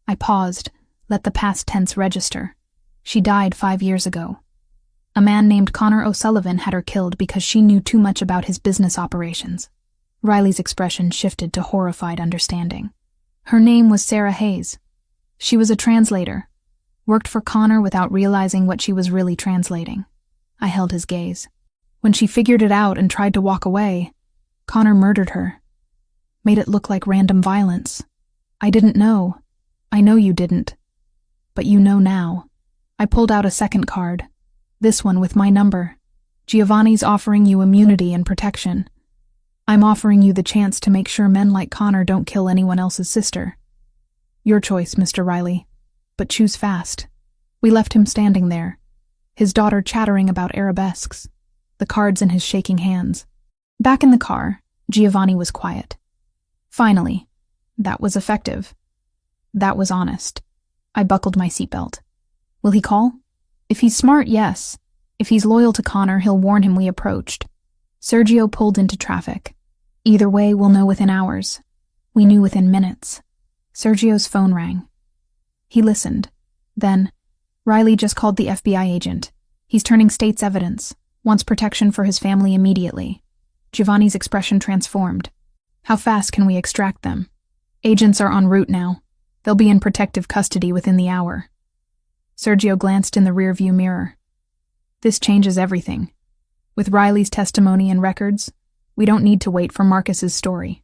I paused, let the past tense register. She died 5 years ago. A man named Connor O'Sullivan had her killed because she knew too much about his business operations. Riley's expression shifted to horrified understanding. Her name was Sarah Hayes. She was a translator, worked for Connor without realizing what she was really translating. I held his gaze. When she figured it out and tried to walk away, Connor murdered her. Made it look like random violence. I didn't know. I know you didn't. But you know now. I pulled out a second card. This one with my number. Giovanni's offering you immunity and protection. I'm offering you the chance to make sure men like Connor don't kill anyone else's sister. Your choice, Mr. Riley. But choose fast. We left him standing there, his daughter chattering about arabesques, the cards in his shaking hands. Back in the car, Giovanni was quiet. Finally, that was effective. That was honest. I buckled my seatbelt. Will he call? If he's smart, yes. If he's loyal to Connor, he'll warn him we approached. Sergio pulled into traffic. Either way, we'll know within hours. We knew within minutes. Sergio's phone rang. He listened. Then, Riley just called the FBI agent. He's turning state's evidence. Wants protection for his family immediately. Giovanni's expression transformed. How fast can we extract them? Agents are en route now. They'll be in protective custody within the hour. Sergio glanced in the rearview mirror. This changes everything. With Riley's testimony and records, we don't need to wait for Marcus's story.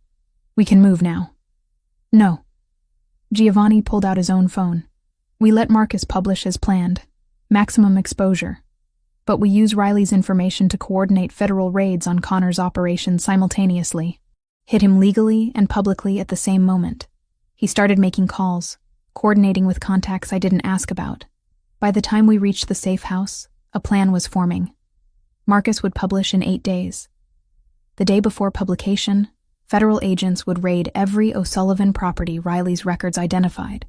We can move now. No. Giovanni pulled out his own phone. We let Marcus publish as planned. Maximum exposure. But we use Riley's information to coordinate federal raids on Connor's operations simultaneously. Hit him legally and publicly at the same moment. He started making calls, coordinating with contacts I didn't ask about. By the time we reached the safe house, a plan was forming. Marcus would publish in 8 days. The day before publication, federal agents would raid every O'Sullivan property Riley's records identified.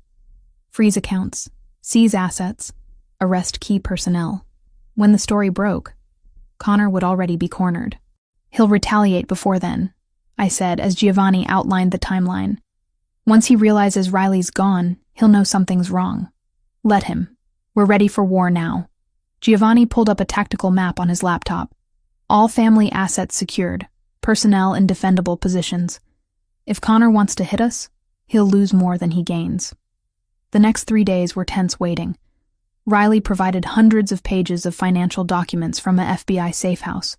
Freeze accounts, seize assets, arrest key personnel. When the story broke, Connor would already be cornered. He'll retaliate before then, I said as Giovanni outlined the timeline. Once he realizes Riley's gone, he'll know something's wrong. Let him. We're ready for war now. Giovanni pulled up a tactical map on his laptop. All family assets secured, personnel in defendable positions. If Connor wants to hit us, he'll lose more than he gains. The next 3 days were tense waiting. Riley provided hundreds of pages of financial documents from a FBI safe house.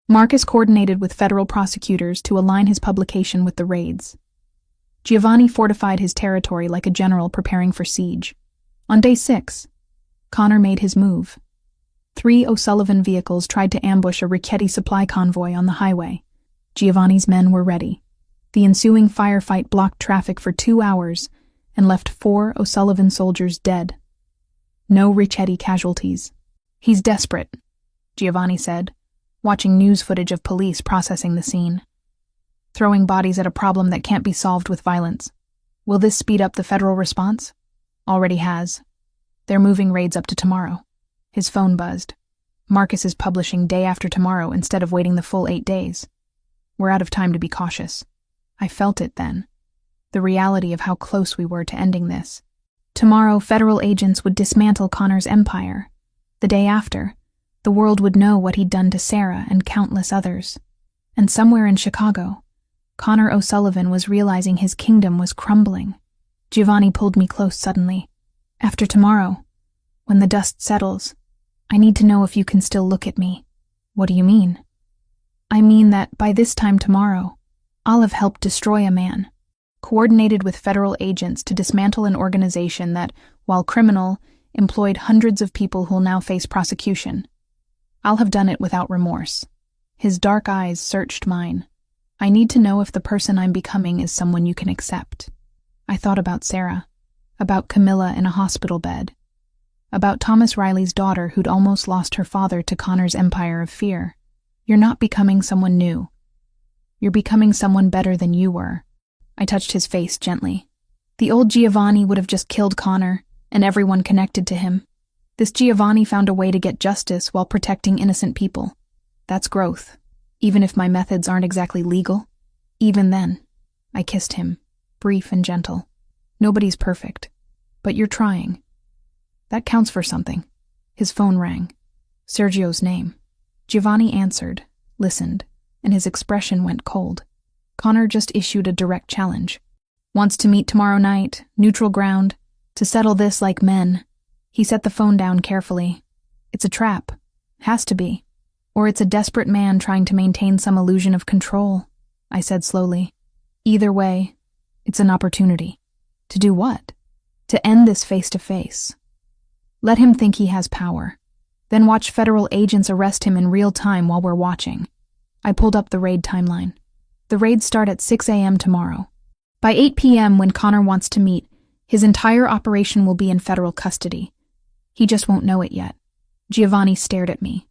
Marcus coordinated with federal prosecutors to align his publication with the raids. Giovanni fortified his territory like a general preparing for siege. On day 6, Connor made his move. 3 O'Sullivan vehicles tried to ambush a Richetti supply convoy on the highway. Giovanni's men were ready. The ensuing firefight blocked traffic for 2 hours and left 4 O'Sullivan soldiers dead. No Richetti casualties. He's desperate, Giovanni said, watching news footage of police processing the scene. Throwing bodies at a problem that can't be solved with violence. Will this speed up the federal response? Already has. They're moving raids up to tomorrow. His phone buzzed. Marcus is publishing day after tomorrow instead of waiting the full 8 days. We're out of time to be cautious. I felt it then. The reality of how close we were to ending this. Tomorrow, federal agents would dismantle Connor's empire. The day after, the world would know what he'd done to Sarah and countless others. And somewhere in Chicago, Connor O'Sullivan was realizing his kingdom was crumbling. Giovanni pulled me close suddenly. After tomorrow, when the dust settles, I need to know if you can still look at me. What do you mean? I mean that by this time tomorrow, I'll have helped destroy a man, coordinated with federal agents to dismantle an organization that, while criminal, employed hundreds of people who'll now face prosecution. I'll have done it without remorse. His dark eyes searched mine. I need to know if the person I'm becoming is someone you can accept. I thought about Sarah, about Camilla in a hospital bed, about Thomas Riley's daughter who'd almost lost her father to Connor's empire of fear. You're not becoming someone new. You're becoming someone better than you were. I touched his face gently. The old Giovanni would have just killed Connor and everyone connected to him. This Giovanni found a way to get justice while protecting innocent people. That's growth, even if my methods aren't exactly legal. Even then, I kissed him, brief and gentle. Nobody's perfect, but you're trying. That counts for something. His phone rang. Sergio's name. Giovanni answered, listened, and his expression went cold. Connor just issued a direct challenge. Wants to meet tomorrow night, neutral ground, to settle this like men. He set the phone down carefully. It's a trap. Has to be. Or it's a desperate man trying to maintain some illusion of control, I said slowly. Either way, it's an opportunity. To do what? To end this face-to-face. Let him think he has power. Then watch federal agents arrest him in real time while we're watching. I pulled up the raid timeline. The raids start at 6 a.m. tomorrow. By 8 p.m. when Connor wants to meet, his entire operation will be in federal custody. He just won't know it yet. Giovanni stared at me.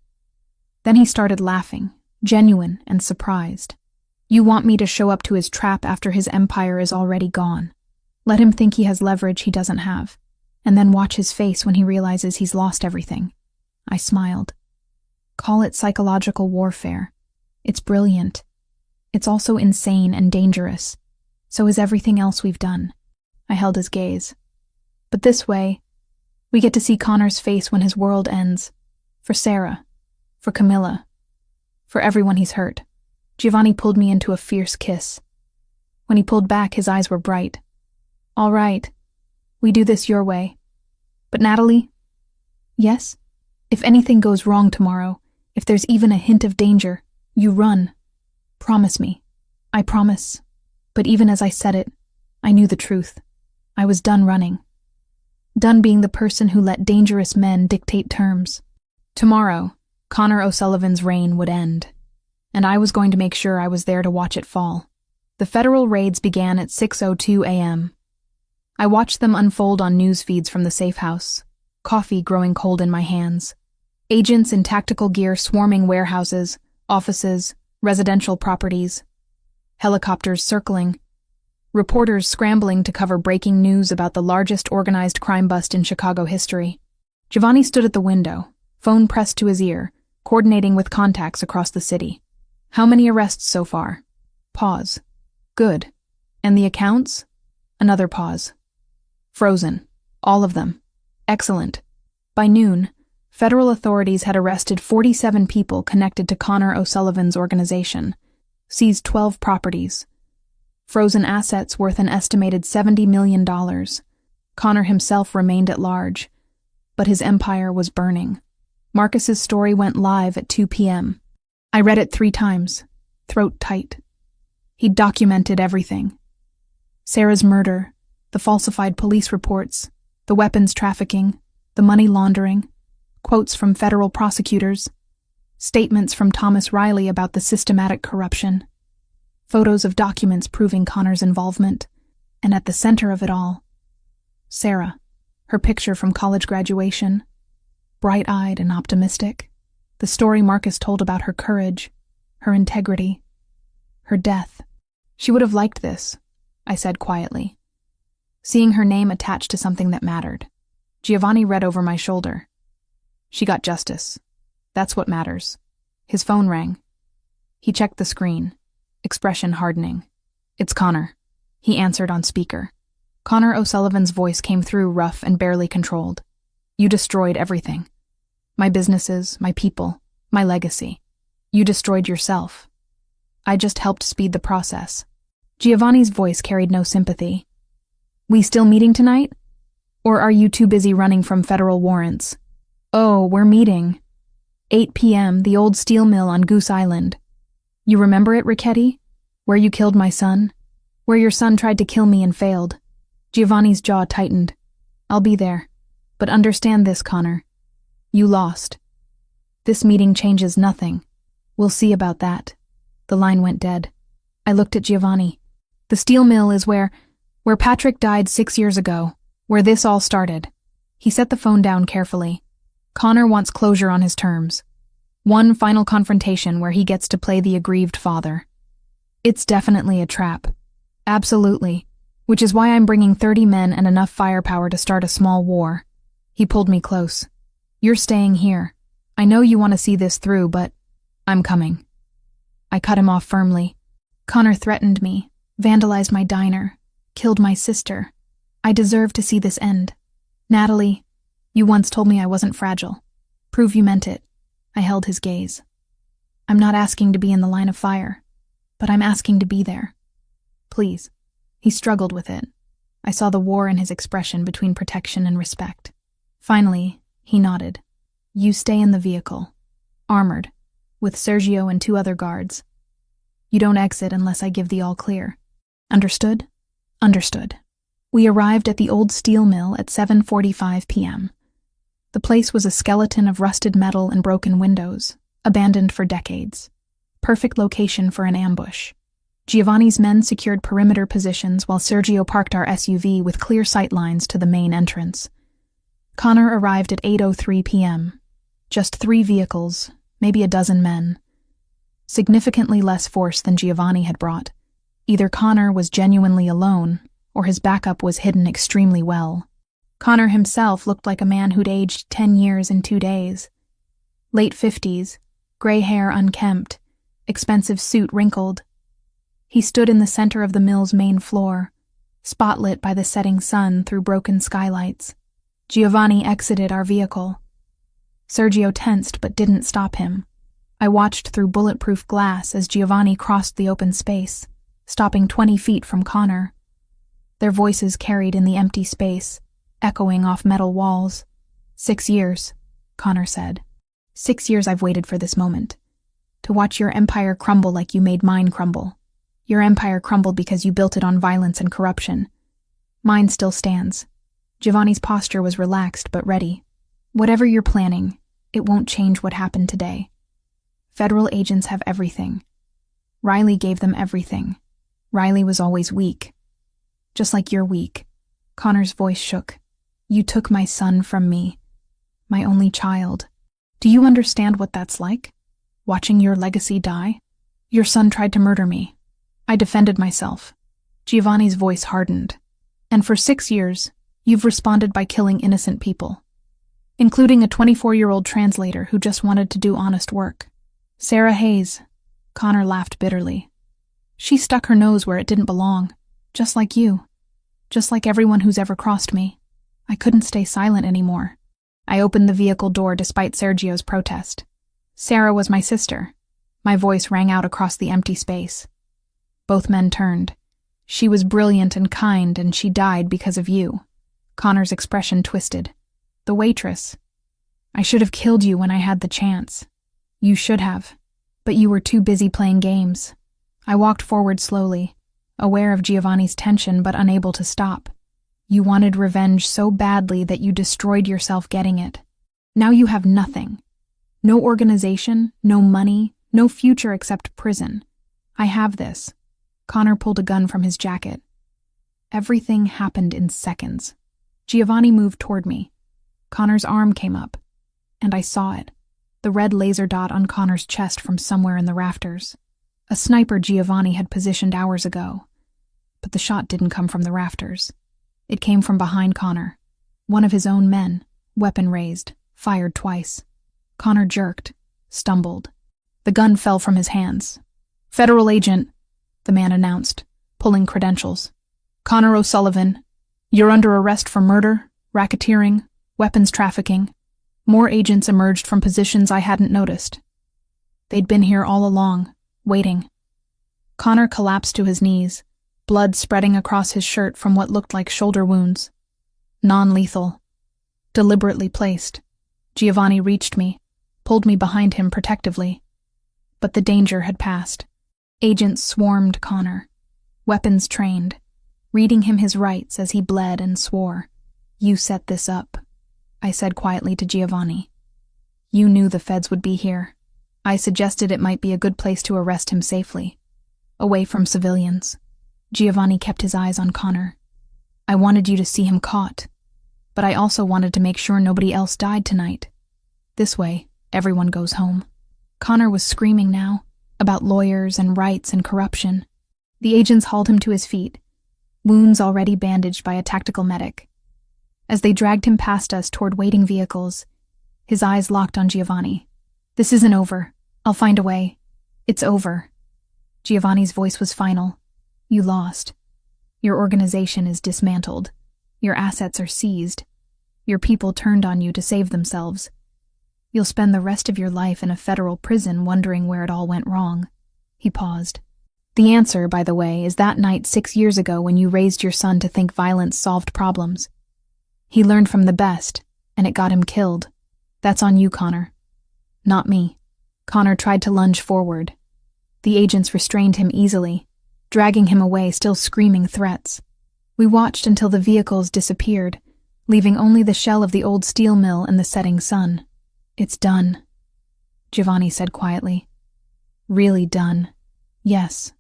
Then he started laughing, genuine and surprised. You want me to show up to his trap after his empire is already gone. Let him think he has leverage he doesn't have, and then watch his face when he realizes he's lost everything. I smiled. Call it psychological warfare. It's brilliant. It's also insane and dangerous. So is everything else we've done. I held his gaze. But this way, we get to see Connor's face when his world ends. For Sarah. For Camilla. For everyone he's hurt. Giovanni pulled me into a fierce kiss. When he pulled back, his eyes were bright. All right. We do this your way. But Natalie? Yes? If anything goes wrong tomorrow, if there's even a hint of danger, you run. Promise me. I promise. But even as I said it, I knew the truth. I was done running. Done being the person who let dangerous men dictate terms. Tomorrow, Connor O'Sullivan's reign would end, and I was going to make sure I was there to watch it fall. The federal raids began at 6:02 a.m. I watched them unfold on news feeds from the safe house, coffee growing cold in my hands. Agents in tactical gear swarming warehouses, offices, residential properties. Helicopters circling. Reporters scrambling to cover breaking news about the largest organized crime bust in Chicago history. Giovanni stood at the window, phone pressed to his ear, coordinating with contacts across the city. How many arrests so far? Pause. Good. And the accounts? Another pause. Frozen. All of them. Excellent. By noon, federal authorities had arrested 47 people connected to Connor O'Sullivan's organization, seized 12 properties, frozen assets worth an estimated $70 million. Connor himself remained at large, but his empire was burning. Marcus's story went live at 2 p.m. I read it 3 times, throat tight. He'd documented everything. Sarah's murder, the falsified police reports, the weapons trafficking, the money laundering, quotes from federal prosecutors, statements from Thomas Riley about the systematic corruption, photos of documents proving Connor's involvement, and at the center of it all, Sarah, her picture from college graduation, bright-eyed and optimistic, the story Marcus told about her courage, her integrity, her death. She would have liked this, I said quietly, seeing her name attached to something that mattered. Giovanni read over my shoulder. She got justice. That's what matters. His phone rang. He checked the screen, expression hardening. It's Connor. He answered on speaker. Connor O'Sullivan's voice came through rough and barely controlled. You destroyed everything. My businesses, my people, my legacy. You destroyed yourself. I just helped speed the process. Giovanni's voice carried no sympathy. We still meeting tonight? Or are you too busy running from federal warrants? Oh, we're meeting. 8 p.m., the old steel mill on Goose Island. You remember it, Richetti? Where you killed my son? Where your son tried to kill me and failed. Giovanni's jaw tightened. I'll be there. But understand this, Connor. You lost. This meeting changes nothing. We'll see about that. The line went dead. I looked at Giovanni. The steel mill is where Patrick died 6 years ago, where this all started. He set the phone down carefully. Connor wants closure on his terms. One final confrontation where he gets to play the aggrieved father. It's definitely a trap. Absolutely. Which is why I'm bringing 30 men and enough firepower to start a small war. He pulled me close. You're staying here. I know you want to see this through, but I'm coming. I cut him off firmly. Connor threatened me, vandalized my diner, killed my sister. I deserve to see this end. Natalie, you once told me I wasn't fragile. Prove you meant it. I held his gaze. I'm not asking to be in the line of fire, but I'm asking to be there. Please. He struggled with it. I saw the war in his expression between protection and respect. Finally, he nodded. You stay in the vehicle, armored, with Sergio and 2 other guards. You don't exit unless I give the all clear. Understood? Understood. We arrived at the old steel mill at 7:45 p.m. The place was a skeleton of rusted metal and broken windows, abandoned for decades. Perfect location for an ambush. Giovanni's men secured perimeter positions while Sergio parked our SUV with clear sight lines to the main entrance. Connor arrived at 8:03 p.m. Just 3 vehicles, maybe a dozen men. Significantly less force than Giovanni had brought. Either Connor was genuinely alone, or his backup was hidden extremely well. Connor himself looked like a man who'd aged 10 years in 2 days. Late 50s, gray hair unkempt, expensive suit wrinkled. He stood in the center of the mill's main floor, spotlit by the setting sun through broken skylights. Giovanni exited our vehicle. Sergio tensed but didn't stop him. I watched through bulletproof glass as Giovanni crossed the open space, stopping 20 feet from Connor. Their voices carried in the empty space, echoing off metal walls. 6 years, Connor said. 6 years I've waited for this moment. To watch your empire crumble like you made mine crumble. Your empire crumbled because you built it on violence and corruption. Mine still stands. Giovanni's posture was relaxed but ready. Whatever you're planning, it won't change what happened today. Federal agents have everything. Riley gave them everything. Riley was always weak. Just like you're weak. Connor's voice shook. You took my son from me. My only child. Do you understand what that's like? Watching your legacy die? Your son tried to murder me. I defended myself. Giovanni's voice hardened. And for 6 years, you've responded by killing innocent people. Including a 24-year-old translator who just wanted to do honest work. Sarah Hayes. Connor laughed bitterly. She stuck her nose where it didn't belong. Just like you. Just like everyone who's ever crossed me. I couldn't stay silent anymore. I opened the vehicle door despite Sergio's protest. Sarah was my sister. My voice rang out across the empty space. Both men turned. She was brilliant and kind, and she died because of you. Connor's expression twisted. The waitress. I should have killed you when I had the chance. You should have. But you were too busy playing games. I walked forward slowly, aware of Giovanni's tension but unable to stop. You wanted revenge so badly that you destroyed yourself getting it. Now you have nothing. No organization, no money, no future except prison. I have this. Connor pulled a gun from his jacket. Everything happened in seconds. Giovanni moved toward me. Connor's arm came up, and I saw it. The red laser dot on Connor's chest from somewhere in the rafters. A sniper Giovanni had positioned hours ago. But the shot didn't come from the rafters. It came from behind Connor. One of his own men, weapon raised, fired twice. Connor jerked, stumbled. The gun fell from his hands. Federal agent, the man announced, pulling credentials. Connor O'Sullivan, you're under arrest for murder, racketeering, weapons trafficking. More agents emerged from positions I hadn't noticed. They'd been here all along, waiting. Connor collapsed to his knees, blood spreading across his shirt from what looked like shoulder wounds. Non-lethal. Deliberately placed. Giovanni reached me, pulled me behind him protectively. But the danger had passed. Agents swarmed Connor, weapons trained, reading him his rights as he bled and swore. "You set this up," I said quietly to Giovanni. "You knew the feds would be here. I suggested it might be a good place to arrest him safely, away from civilians." Giovanni kept his eyes on Connor. "I wanted you to see him caught, but I also wanted to make sure nobody else died tonight. This way, everyone goes home." Connor was screaming now, about lawyers and rights and corruption. The agents hauled him to his feet, wounds already bandaged by a tactical medic. As they dragged him past us toward waiting vehicles, his eyes locked on Giovanni. "This isn't over. I'll find a way. It's over." Giovanni's voice was final. "You lost. Your organization is dismantled. Your assets are seized. Your people turned on you to save themselves. You'll spend the rest of your life in a federal prison wondering where it all went wrong." He paused. "The answer, by the way, is that night 6 years ago when you raised your son to think violence solved problems. He learned from the best, and it got him killed. That's on you, Connor. Not me." Connor tried to lunge forward. The agents restrained him easily, dragging him away, still screaming threats. We watched until the vehicles disappeared, leaving only the shell of the old steel mill and the setting sun. "It's done," Giovanni said quietly. "Really done. Yes."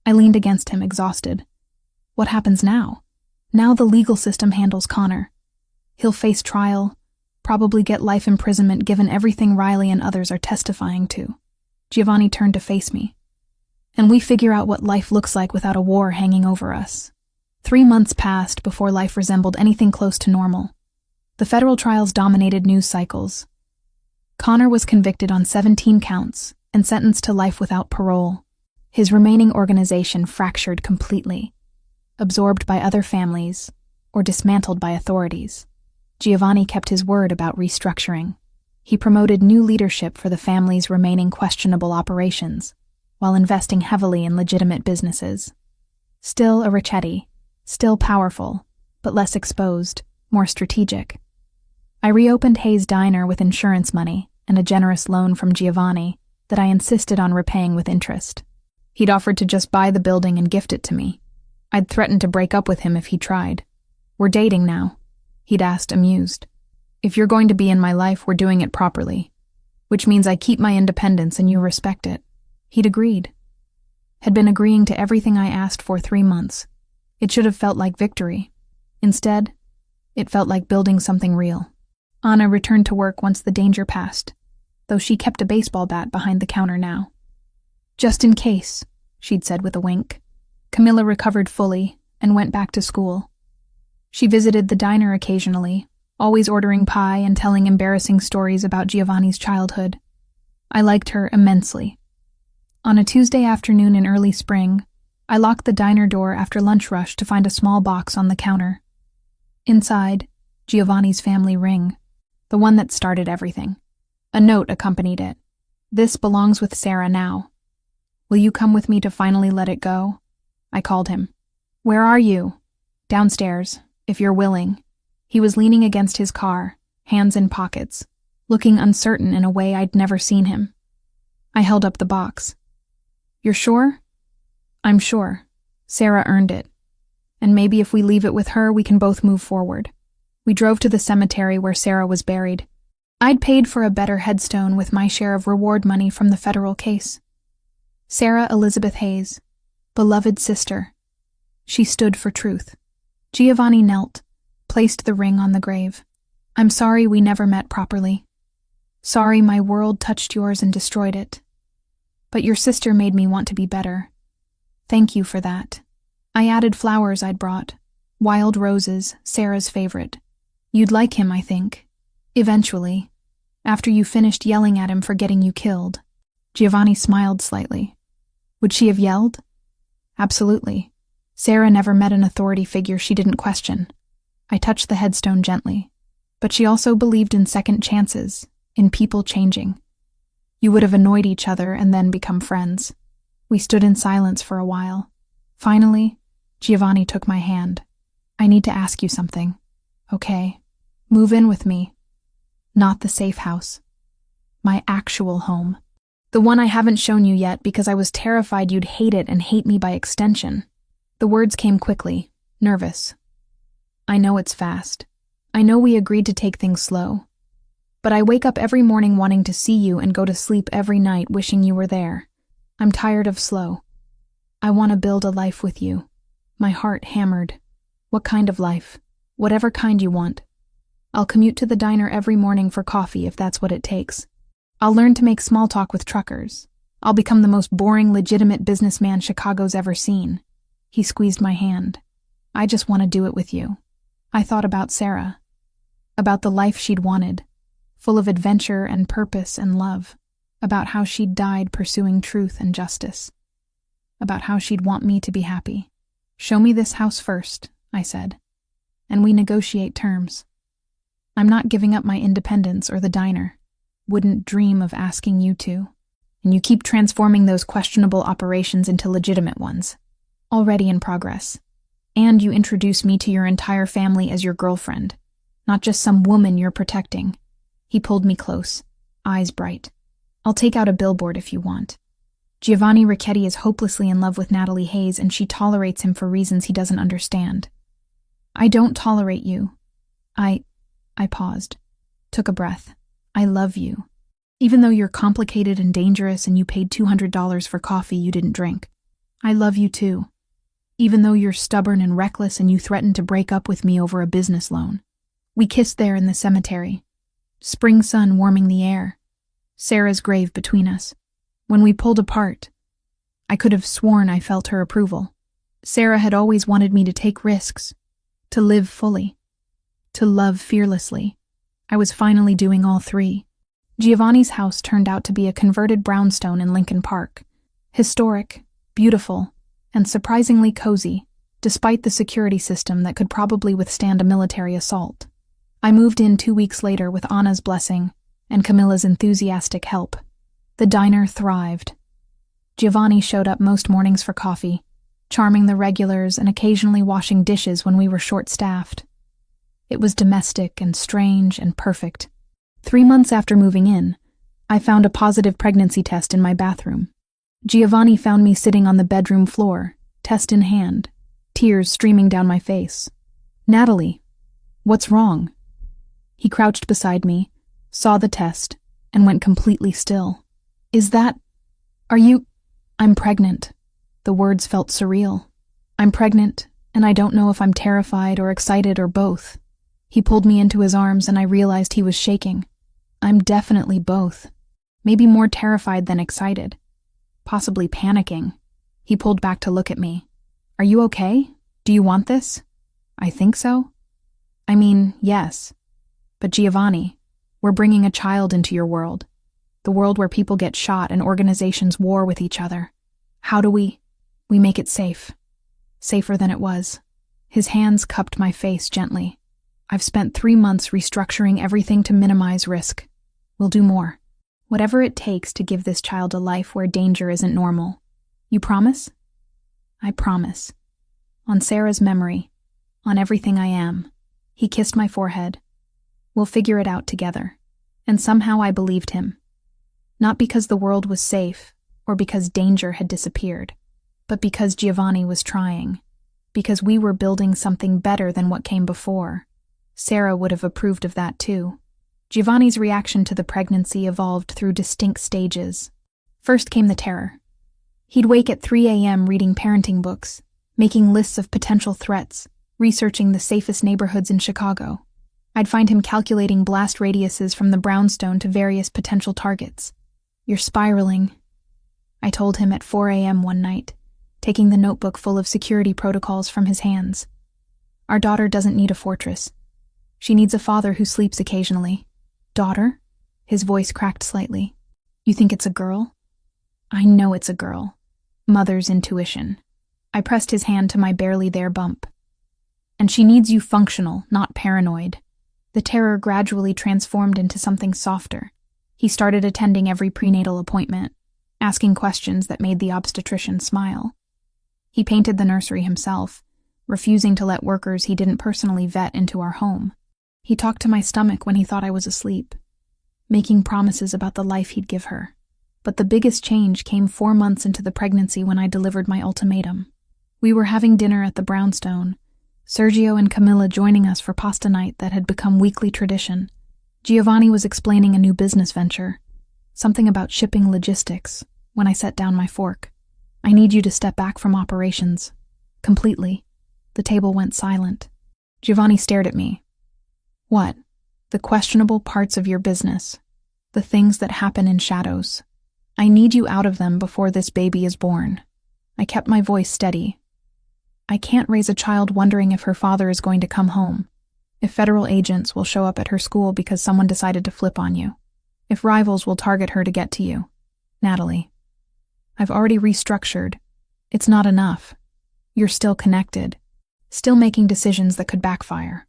I leaned against him, exhausted. What happens now? Now the legal system handles Connor. He'll face trial, probably get life imprisonment given everything Riley and others are testifying to. Giovanni turned to face me. "And we figure out what life looks like without a war hanging over us." 3 months passed before life resembled anything close to normal. The federal trials dominated news cycles. Connor was convicted on 17 counts and sentenced to life without parole. His remaining organization fractured completely, absorbed by other families or dismantled by authorities. Giovanni kept his word about restructuring. He promoted new leadership for the family's remaining questionable operations, while investing heavily in legitimate businesses. Still a Ricchetti, still powerful, but less exposed, more strategic. I reopened Hayes' Diner with insurance money and a generous loan from Giovanni that I insisted on repaying with interest. He'd offered to just buy the building and gift it to me. I'd threatened to break up with him if he tried. "We're dating now," he'd asked, amused. "If you're going to be in my life, we're doing it properly, which means I keep my independence and you respect it." He'd agreed. Had been agreeing to everything I asked for 3 months. It should have felt like victory. Instead, it felt like building something real. Anna returned to work once the danger passed, though she kept a baseball bat behind the counter now. "Just in case," she'd said with a wink. Camilla recovered fully and went back to school. She visited the diner occasionally, always ordering pie and telling embarrassing stories about Giovanni's childhood. I liked her immensely. On a Tuesday afternoon in early spring, I locked the diner door after lunch rush to find a small box on the counter. Inside, Giovanni's family ring, the one that started everything. A note accompanied it. "This belongs with Sarah now. Will you come with me to finally let it go?" I called him. "Where are you?" "Downstairs, if you're willing." He was leaning against his car, hands in pockets, looking uncertain in a way I'd never seen him. I held up the box. "You're sure?" "I'm sure. Sarah earned it. And maybe if we leave it with her, we can both move forward." We drove to the cemetery where Sarah was buried. I'd paid for a better headstone with my share of reward money from the federal case. Sarah Elizabeth Hayes, beloved sister. She stood for truth. Giovanni knelt, placed the ring on the grave. "I'm sorry we never met properly. Sorry my world touched yours and destroyed it. But your sister made me want to be better. Thank you for that." I added flowers I'd brought, wild roses, Sarah's favorite. "You'd like him, I think. Eventually, after you finished yelling at him for getting you killed." Giovanni smiled slightly. Would she have yelled? Absolutely. Sarah never met an authority figure she didn't question. I touched the headstone gently. But she also believed in second chances, in people changing. You would have annoyed each other and then become friends. We stood in silence for a while. Finally, Giovanni took my hand. "I need to ask you something. Okay? Move in with me." Not the safe house. My actual home. The one I haven't shown you yet because I was terrified you'd hate it and hate me by extension. The words came quickly, nervous. I know it's fast. I know we agreed to take things slow. But I wake up every morning wanting to see you and go to sleep every night wishing you were there. I'm tired of slow. I want to build a life with you. My heart hammered. What kind of life? Whatever kind you want. I'll commute to the diner every morning for coffee if that's what it takes. I'll learn to make small talk with truckers. I'll become the most boring, legitimate businessman Chicago's ever seen. He squeezed my hand. I just want to do it with you. I thought about Sarah. About the life she'd wanted. Full of adventure and purpose and love. About how she'd died pursuing truth and justice. About how she'd want me to be happy. Show me this house first, I said. And we negotiate terms. I'm not giving up my independence or the diner. Wouldn't dream of asking you to. And you keep transforming those questionable operations into legitimate ones. Already in progress. And you introduce me to your entire family as your girlfriend. Not just some woman you're protecting. He pulled me close, eyes bright. I'll take out a billboard if you want. Giovanni Ricchetti is hopelessly in love with Natalie Hayes and she tolerates him for reasons he doesn't understand. I don't tolerate you. I paused. Took a breath. I love you. Even though you're complicated and dangerous and you paid $200 for coffee you didn't drink. I love you too. Even though you're stubborn and reckless and you threatened to break up with me over a business loan. We kissed there in the cemetery. Spring sun warming the air. Sarah's grave between us. When we pulled apart, I could have sworn I felt her approval. Sarah had always wanted me to take risks, to live fully, to love fearlessly. I was finally doing all three. Giovanni's house turned out to be a converted brownstone in Lincoln Park. Historic, beautiful, and surprisingly cozy, despite the security system that could probably withstand a military assault. I moved in 2 weeks later with Anna's blessing and Camilla's enthusiastic help. The diner thrived. Giovanni showed up most mornings for coffee, charming the regulars and occasionally washing dishes when we were short-staffed. It was domestic and strange and perfect. 3 months after moving in, I found a positive pregnancy test in my bathroom. Giovanni found me sitting on the bedroom floor, test in hand, tears streaming down my face. Natalie, what's wrong? He crouched beside me, saw the test, and went completely still. I'm pregnant. The words felt surreal. I'm pregnant, and I don't know if I'm terrified or excited or both. He pulled me into his arms and I realized he was shaking. I'm definitely both. Maybe more terrified than excited. Possibly panicking. He pulled back to look at me. Are you okay? Do you want this? I think so. I mean, yes. But Giovanni, we're bringing a child into your world. The world where people get shot and organizations war with each other. How do we make it safe? Safer than it was. His hands cupped my face gently. I've spent 3 months restructuring everything to minimize risk. We'll do more. Whatever it takes to give this child a life where danger isn't normal. You promise? I promise. On Sarah's memory. On everything I am. He kissed my forehead. We'll figure it out together. And somehow I believed him. Not because the world was safe, or because danger had disappeared, but because Giovanni was trying. Because we were building something better than what came before. Sarah would have approved of that too. Giovanni's reaction to the pregnancy evolved through distinct stages. First came the terror. He'd wake at 3 a.m. reading parenting books, making lists of potential threats, researching the safest neighborhoods in Chicago. I'd find him calculating blast radiuses from the brownstone to various potential targets. You're spiraling, I told him at 4 a.m. one night, taking the notebook full of security protocols from his hands. Our daughter doesn't need a fortress. She needs a father who sleeps occasionally. Daughter? His voice cracked slightly. You think it's a girl? I know it's a girl. Mother's intuition. I pressed his hand to my barely there bump. And she needs you functional, not paranoid. The terror gradually transformed into something softer. He started attending every prenatal appointment, asking questions that made the obstetrician smile. He painted the nursery himself, refusing to let workers he didn't personally vet into our home. He talked to my stomach when he thought I was asleep. making promises about the life he'd give her. But the biggest change came 4 months into the pregnancy when I delivered my ultimatum. We were having dinner at the Brownstone, Sergio and Camilla joining us for pasta night that had become weekly tradition. Giovanni was explaining a new business venture, something about shipping logistics, when I set down my fork. I need you to step back from operations. Completely. The table went silent. Giovanni stared at me. What? The questionable parts of your business. The things that happen in shadows. I need you out of them before this baby is born. I kept my voice steady. I can't raise a child wondering if her father is going to come home. If federal agents will show up at her school because someone decided to flip on you. If rivals will target her to get to you. Natalie. I've already restructured. It's not enough. You're still connected. Still making decisions that could backfire.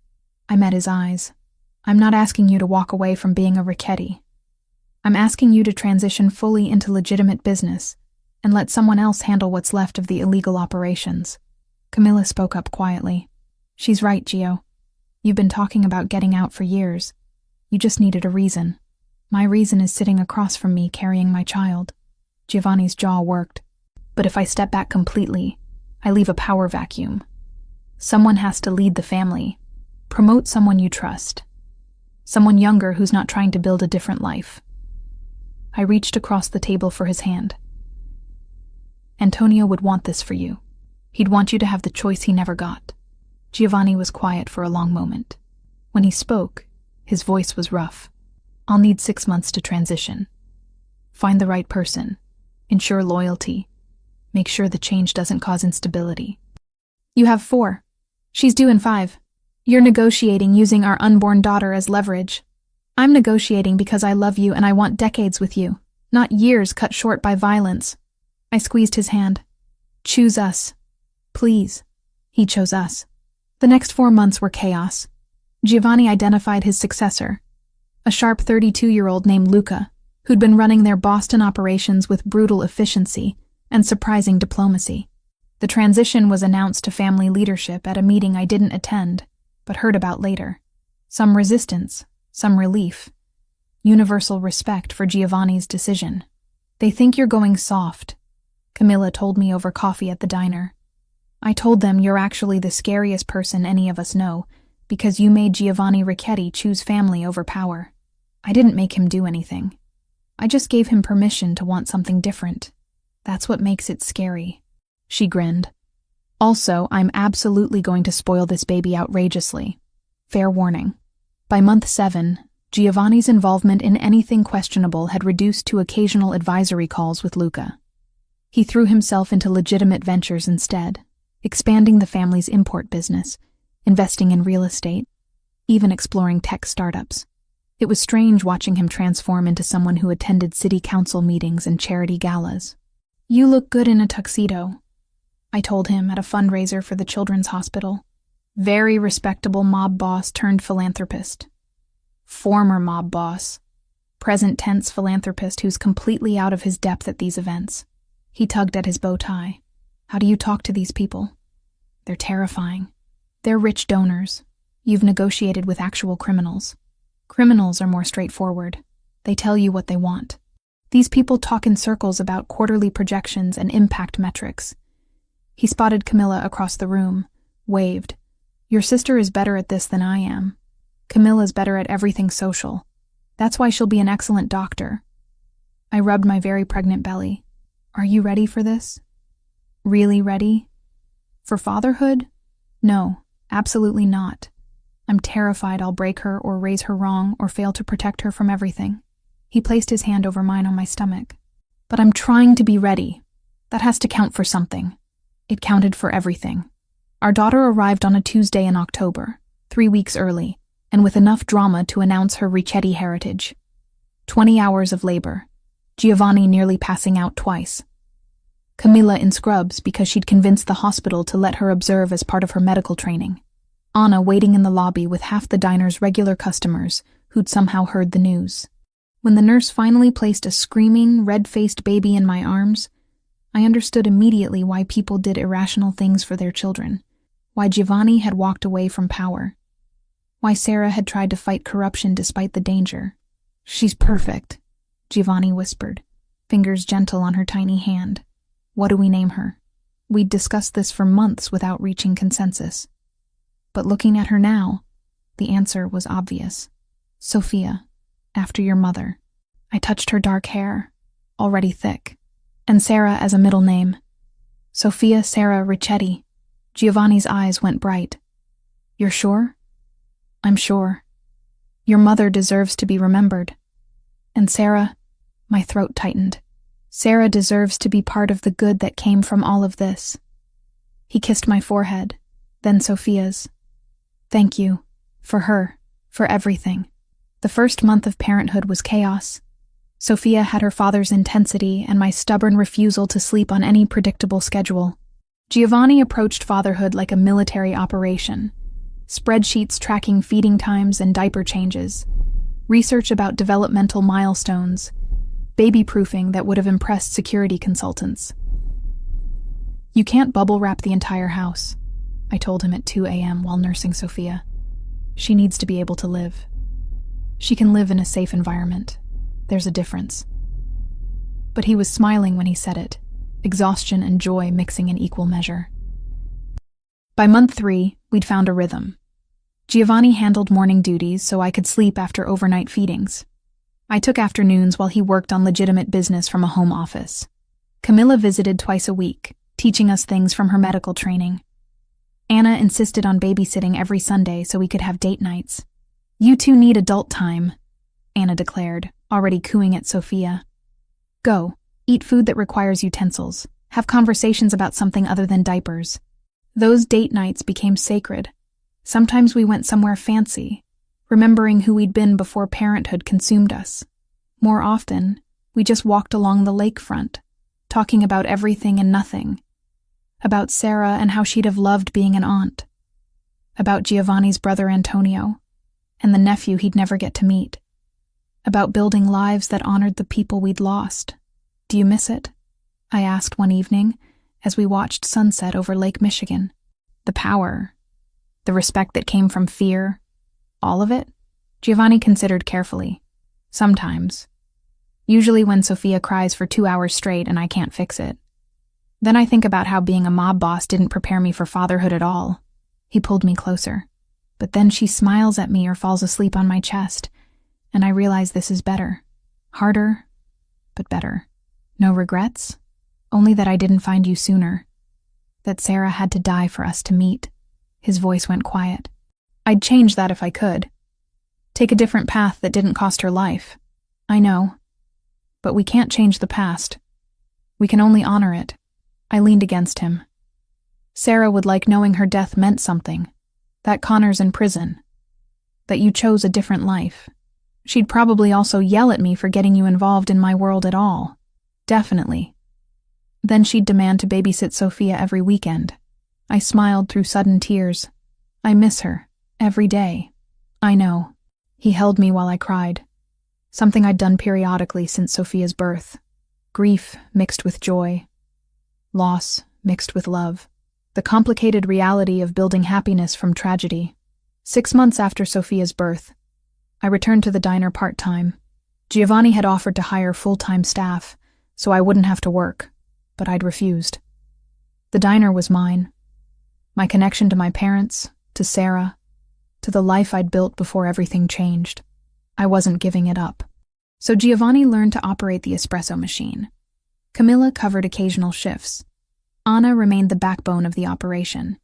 I met his eyes. I'm not asking you to walk away from being a Richetti. I'm asking you to transition fully into legitimate business and let someone else handle what's left of the illegal operations. Camilla spoke up quietly. She's right, Gio. You've been talking about getting out for years. You just needed a reason. My reason is sitting across from me carrying my child. Giovanni's jaw worked. But if I step back completely, I leave a power vacuum. Someone has to lead the family. Promote someone you trust. Someone younger who's not trying to build a different life. I reached across the table for his hand. Antonio would want this for you. He'd want you to have the choice he never got. Giovanni was quiet for a long moment. When he spoke, his voice was rough. I'll need 6 months to transition. Find the right person. Ensure loyalty. Make sure the change doesn't cause instability. You have 4. She's due in 5. You're negotiating using our unborn daughter as leverage. I'm negotiating because I love you and I want decades with you, not years cut short by violence. I squeezed his hand. Choose us. Please. He chose us. The next 4 months were chaos. Giovanni identified his successor, a sharp 32-year-old named Luca, who'd been running their Boston operations with brutal efficiency and surprising diplomacy. The transition was announced to family leadership at a meeting I didn't attend, but heard about later. Some resistance, some relief. Universal respect for Giovanni's decision. They think you're going soft, Camilla told me over coffee at the diner. I told them you're actually the scariest person any of us know, because you made Giovanni Richetti choose family over power. I didn't make him do anything. I just gave him permission to want something different. That's what makes it scary. She grinned. Also, I'm absolutely going to spoil this baby outrageously. Fair warning. By month 7, Giovanni's involvement in anything questionable had reduced to occasional advisory calls with Luca. He threw himself into legitimate ventures instead, expanding the family's import business, investing in real estate, even exploring tech startups. It was strange watching him transform into someone who attended city council meetings and charity galas. You look good in a tuxedo, I told him at a fundraiser for the children's hospital. Very respectable mob boss turned philanthropist. Former mob boss. Present tense philanthropist who's completely out of his depth at these events. He tugged at his bow tie. How do you talk to these people? They're terrifying. They're rich donors. You've negotiated with actual criminals. Criminals are more straightforward. They tell you what they want. These people talk in circles about quarterly projections and impact metrics. He spotted Camilla across the room, waved. Your sister is better at this than I am. Camilla's better at everything social. That's why she'll be an excellent doctor. I rubbed my very pregnant belly. Are you ready for this? Really ready? For fatherhood? No, absolutely not. I'm terrified I'll break her or raise her wrong or fail to protect her from everything. He placed his hand over mine on my stomach. But I'm trying to be ready. That has to count for something. It counted for everything. Our daughter arrived on a Tuesday in October, 3 weeks early, and with enough drama to announce her Richetti heritage. 20 hours of labor. Giovanni nearly passing out twice. Camilla in scrubs because she'd convinced the hospital to let her observe as part of her medical training. Anna waiting in the lobby with half the diner's regular customers who'd somehow heard the news. When the nurse finally placed a screaming, red-faced baby in my arms, I understood immediately why people did irrational things for their children, why Giovanni had walked away from power, why Sarah had tried to fight corruption despite the danger. She's perfect, Giovanni whispered, fingers gentle on her tiny hand. What do we name her? We'd discussed this for months without reaching consensus. But looking at her now, the answer was obvious. Sophia, after your mother. I touched her dark hair, already thick, and Sarah as a middle name. Sophia Sarah Ricchetti. Giovanni's eyes went bright. You're sure? I'm sure. Your mother deserves to be remembered. And Sarah, my throat tightened. Sarah deserves to be part of the good that came from all of this. He kissed my forehead, then Sophia's. Thank you. For her. For everything. The first month of parenthood was chaos. Sophia had her father's intensity and my stubborn refusal to sleep on any predictable schedule. Giovanni approached fatherhood like a military operation. Spreadsheets tracking feeding times and diaper changes. Research about developmental milestones. Baby-proofing that would have impressed security consultants. You can't bubble wrap the entire house, I told him at 2 a.m. while nursing Sophia. She needs to be able to live. She can live in a safe environment. There's a difference. But he was smiling when he said it, exhaustion and joy mixing in equal measure. By month 3, we'd found a rhythm. Giovanni handled morning duties so I could sleep after overnight feedings. I took afternoons while he worked on legitimate business from a home office. Camilla visited twice a week, teaching us things from her medical training. Anna insisted on babysitting every Sunday so we could have date nights. You two need adult time, Anna declared, already cooing at Sophia. Go, eat food that requires utensils. Have conversations about something other than diapers. Those date nights became sacred. Sometimes we went somewhere fancy, remembering who we'd been before parenthood consumed us. More often, we just walked along the lakefront, talking about everything and nothing. About Sarah and how she'd have loved being an aunt. About Giovanni's brother Antonio, and the nephew he'd never get to meet. About building lives that honored the people we'd lost. Do you miss it? I asked one evening as we watched sunset over Lake Michigan. The power, the respect that came from fear, all of it? Giovanni considered carefully. Sometimes. Usually when Sophia cries for 2 hours straight and I can't fix it. Then I think about how being a mob boss didn't prepare me for fatherhood at all. He pulled me closer. But then she smiles at me or falls asleep on my chest, and I realize this is better. Harder, but better. No regrets? Only that I didn't find you sooner. That Sarah had to die for us to meet. His voice went quiet. I'd change that if I could. Take a different path that didn't cost her life. I know. But we can't change the past. We can only honor it. I leaned against him. Sarah would like knowing her death meant something. That Connor's in prison. That you chose a different life. She'd probably also yell at me for getting you involved in my world at all. Definitely. Then she'd demand to babysit Sophia every weekend. I smiled through sudden tears. I miss her. Every day. I know. He held me while I cried. Something I'd done periodically since Sophia's birth. Grief mixed with joy. Loss mixed with love. The complicated reality of building happiness from tragedy. 6 months after Sophia's birth, I returned to the diner part-time. Giovanni had offered to hire full-time staff, so I wouldn't have to work, but I'd refused. The diner was mine. My connection to my parents, to Sarah, to the life I'd built before everything changed. I wasn't giving it up. So Giovanni learned to operate the espresso machine. Camilla covered occasional shifts. Anna remained the backbone of the operation.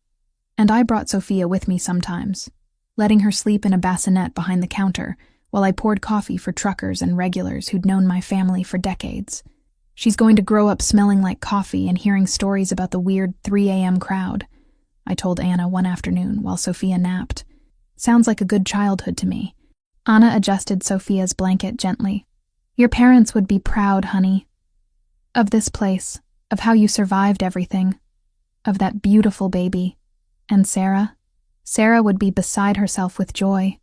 And I brought Sophia with me sometimes, letting her sleep in a bassinet behind the counter while I poured coffee for truckers and regulars who'd known my family for decades. She's going to grow up smelling like coffee and hearing stories about the weird 3 a.m. crowd, I told Anna one afternoon while Sophia napped. Sounds like a good childhood to me. Anna adjusted Sophia's blanket gently. Your parents would be proud, honey. Of this place, of how you survived everything, of that beautiful baby. And Sarah? Sarah would be beside herself with joy.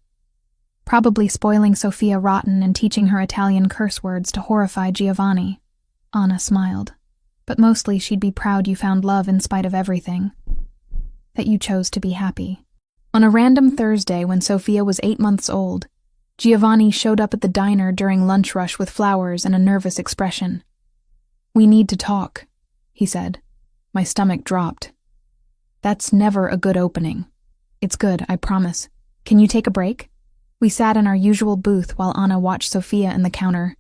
Probably spoiling Sophia rotten and teaching her Italian curse words to horrify Giovanni. Anna smiled. But mostly she'd be proud you found love in spite of everything. That you chose to be happy. On a random Thursday when Sophia was 8 months old, Giovanni showed up at the diner during lunch rush with flowers and a nervous expression. "We need to talk," he said. My stomach dropped. "That's never a good opening." "It's good, I promise. Can you take a break?" We sat in our usual booth while Anna watched Sophia in the counter.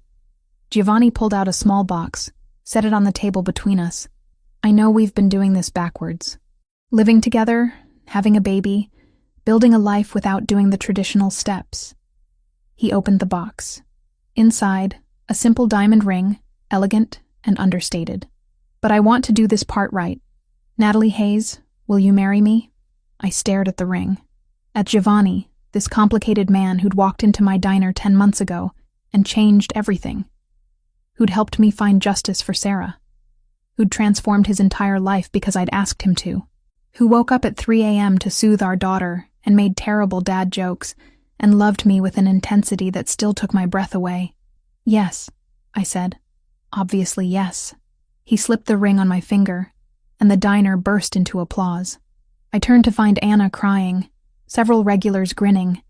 Giovanni pulled out a small box, set it on the table between us. "I know we've been doing this backwards. Living together, having a baby, building a life without doing the traditional steps." He opened the box. Inside, a simple diamond ring, elegant and understated. "But I want to do this part right. Natalie Hayes, will you marry me?" I stared at the ring. At Giovanni, this complicated man who'd walked into my diner 10 months ago and changed everything. Who'd helped me find justice for Sarah. Who'd transformed his entire life because I'd asked him to. Who woke up at 3 a.m. to soothe our daughter and made terrible dad jokes and loved me with an intensity that still took my breath away. "Yes," I said. "Obviously yes." He slipped the ring on my finger, and the diner burst into applause. I turned to find Anna crying, several regulars grinning,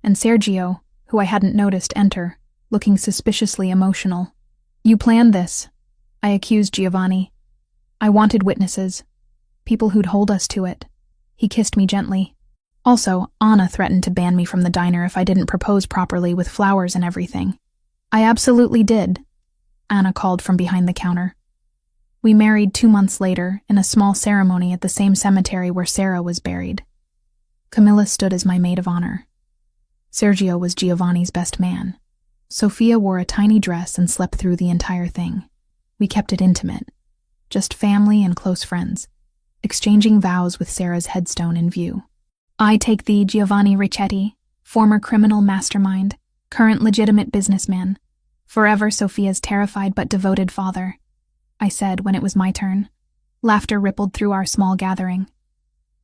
and Sergio, who I hadn't noticed, enter, looking suspiciously emotional. "You planned this," I accused Giovanni. "I wanted witnesses, people who'd hold us to it." He kissed me gently. Also, Anna threatened to ban me from the diner if I didn't propose properly with flowers and everything. "I absolutely did," Anna called from behind the counter. We married 2 months later in a small ceremony at the same cemetery where Sarah was buried. Camilla stood as my maid of honor. Sergio was Giovanni's best man. Sophia wore a tiny dress and slept through the entire thing. We kept it intimate, just family and close friends, exchanging vows with Sarah's headstone in view. "I take thee, Giovanni Ricchetti, former criminal mastermind, current legitimate businessman, forever Sophia's terrified but devoted father," I said when it was my turn. Laughter rippled through our small gathering.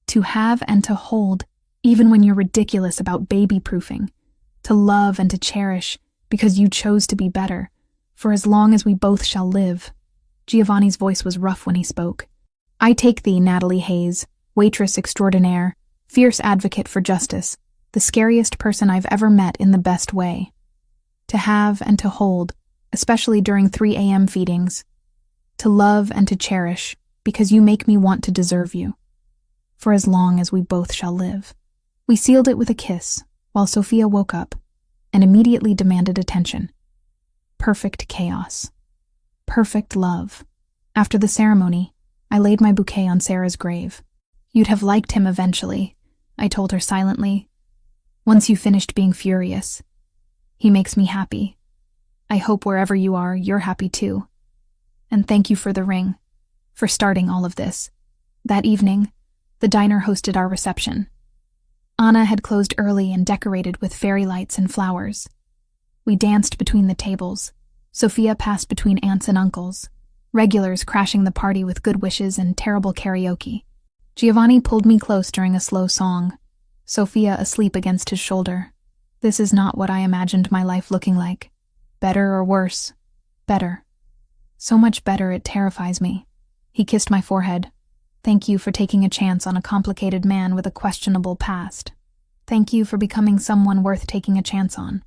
"To have and to hold, even when you're ridiculous about baby-proofing. To love and to cherish, because you chose to be better, for as long as we both shall live." Giovanni's voice was rough when he spoke. "I take thee, Natalie Hayes, waitress extraordinaire, fierce advocate for justice, the scariest person I've ever met in the best way. To have and to hold, especially during 3 a.m. feedings. To love and to cherish, because you make me want to deserve you. For as long as we both shall live." We sealed it with a kiss, while Sophia woke up and immediately demanded attention. Perfect chaos. Perfect love. After the ceremony, I laid my bouquet on Sarah's grave. "You'd have liked him eventually," I told her silently. "Once you finished being furious. He makes me happy. I hope wherever you are, you're happy too. And thank you for the ring, for starting all of this." That evening, the diner hosted our reception. Anna had closed early and decorated with fairy lights and flowers. We danced between the tables. Sophia passed between aunts and uncles, regulars crashing the party with good wishes and terrible karaoke. Giovanni pulled me close during a slow song, Sophia asleep against his shoulder. This is not what I imagined my life looking like. Better or worse? Better. So much better it terrifies me. He kissed my forehead. "Thank you for taking a chance on a complicated man with a questionable past. Thank you for becoming someone worth taking a chance on."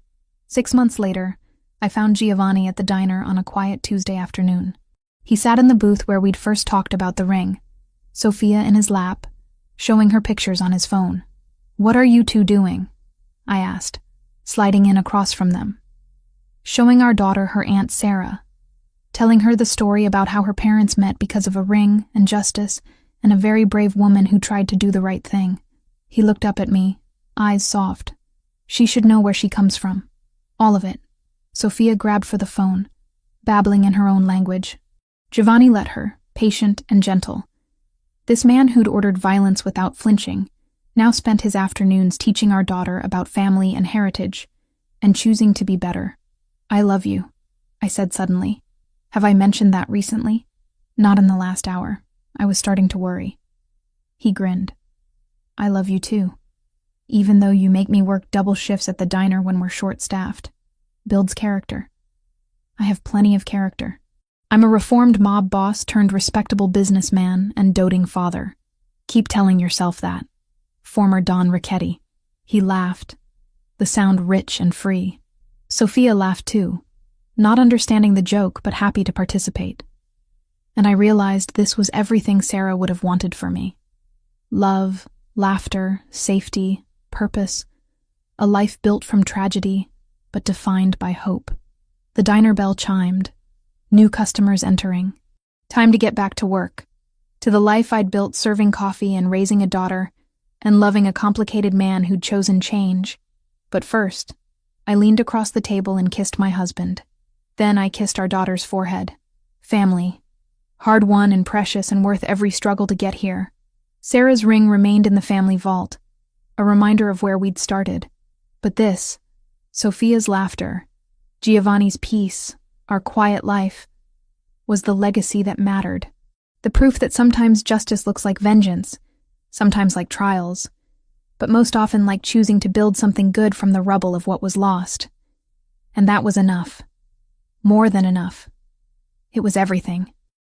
6 months later, I found Giovanni at the diner on a quiet Tuesday afternoon. He sat in the booth where we'd first talked about the ring, Sophia in his lap, showing her pictures on his phone. "What are you two doing?" I asked, sliding in across from them. "Showing our daughter her Aunt Sarah, telling her the story about how her parents met because of a ring and justice and a very brave woman who tried to do the right thing." He looked up at me, eyes soft. "She should know where she comes from. All of it." Sophia grabbed for the phone, babbling in her own language. Giovanni let her, patient and gentle. This man who'd ordered violence without flinching now spent his afternoons teaching our daughter about family and heritage, and choosing to be better. "I love you," I said suddenly. Have I mentioned that recently? Not in the last hour. I was starting to worry. He grinned. "I love you too. Even though you make me work double shifts at the diner when we're short-staffed. Builds character. I have plenty of character. I'm a reformed mob boss turned respectable businessman and doting father. Keep telling yourself that. Former Don Ricchetti." He laughed. the sound rich and free. Sophia laughed too, not understanding the joke but happy to participate. And I realized this was everything Sarah would have wanted for me. Love, laughter, safety, purpose, a life built from tragedy, but defined by hope. The diner bell chimed, new customers entering. Time to get back to work, to the life I'd built serving coffee and raising a daughter, and loving a complicated man who'd chosen change. But first, I leaned across the table and kissed my husband. Then I kissed our daughter's forehead. Family. Hard-won and precious and worth every struggle to get here. Sarah's ring remained in the family vault, a reminder of where we'd started. But this, Sophia's laughter, Giovanni's peace, our quiet life, was the legacy that mattered. The proof that sometimes justice looks like vengeance, sometimes like trials, but most often like choosing to build something good from the rubble of what was lost. And that was enough. More than enough. It was everything.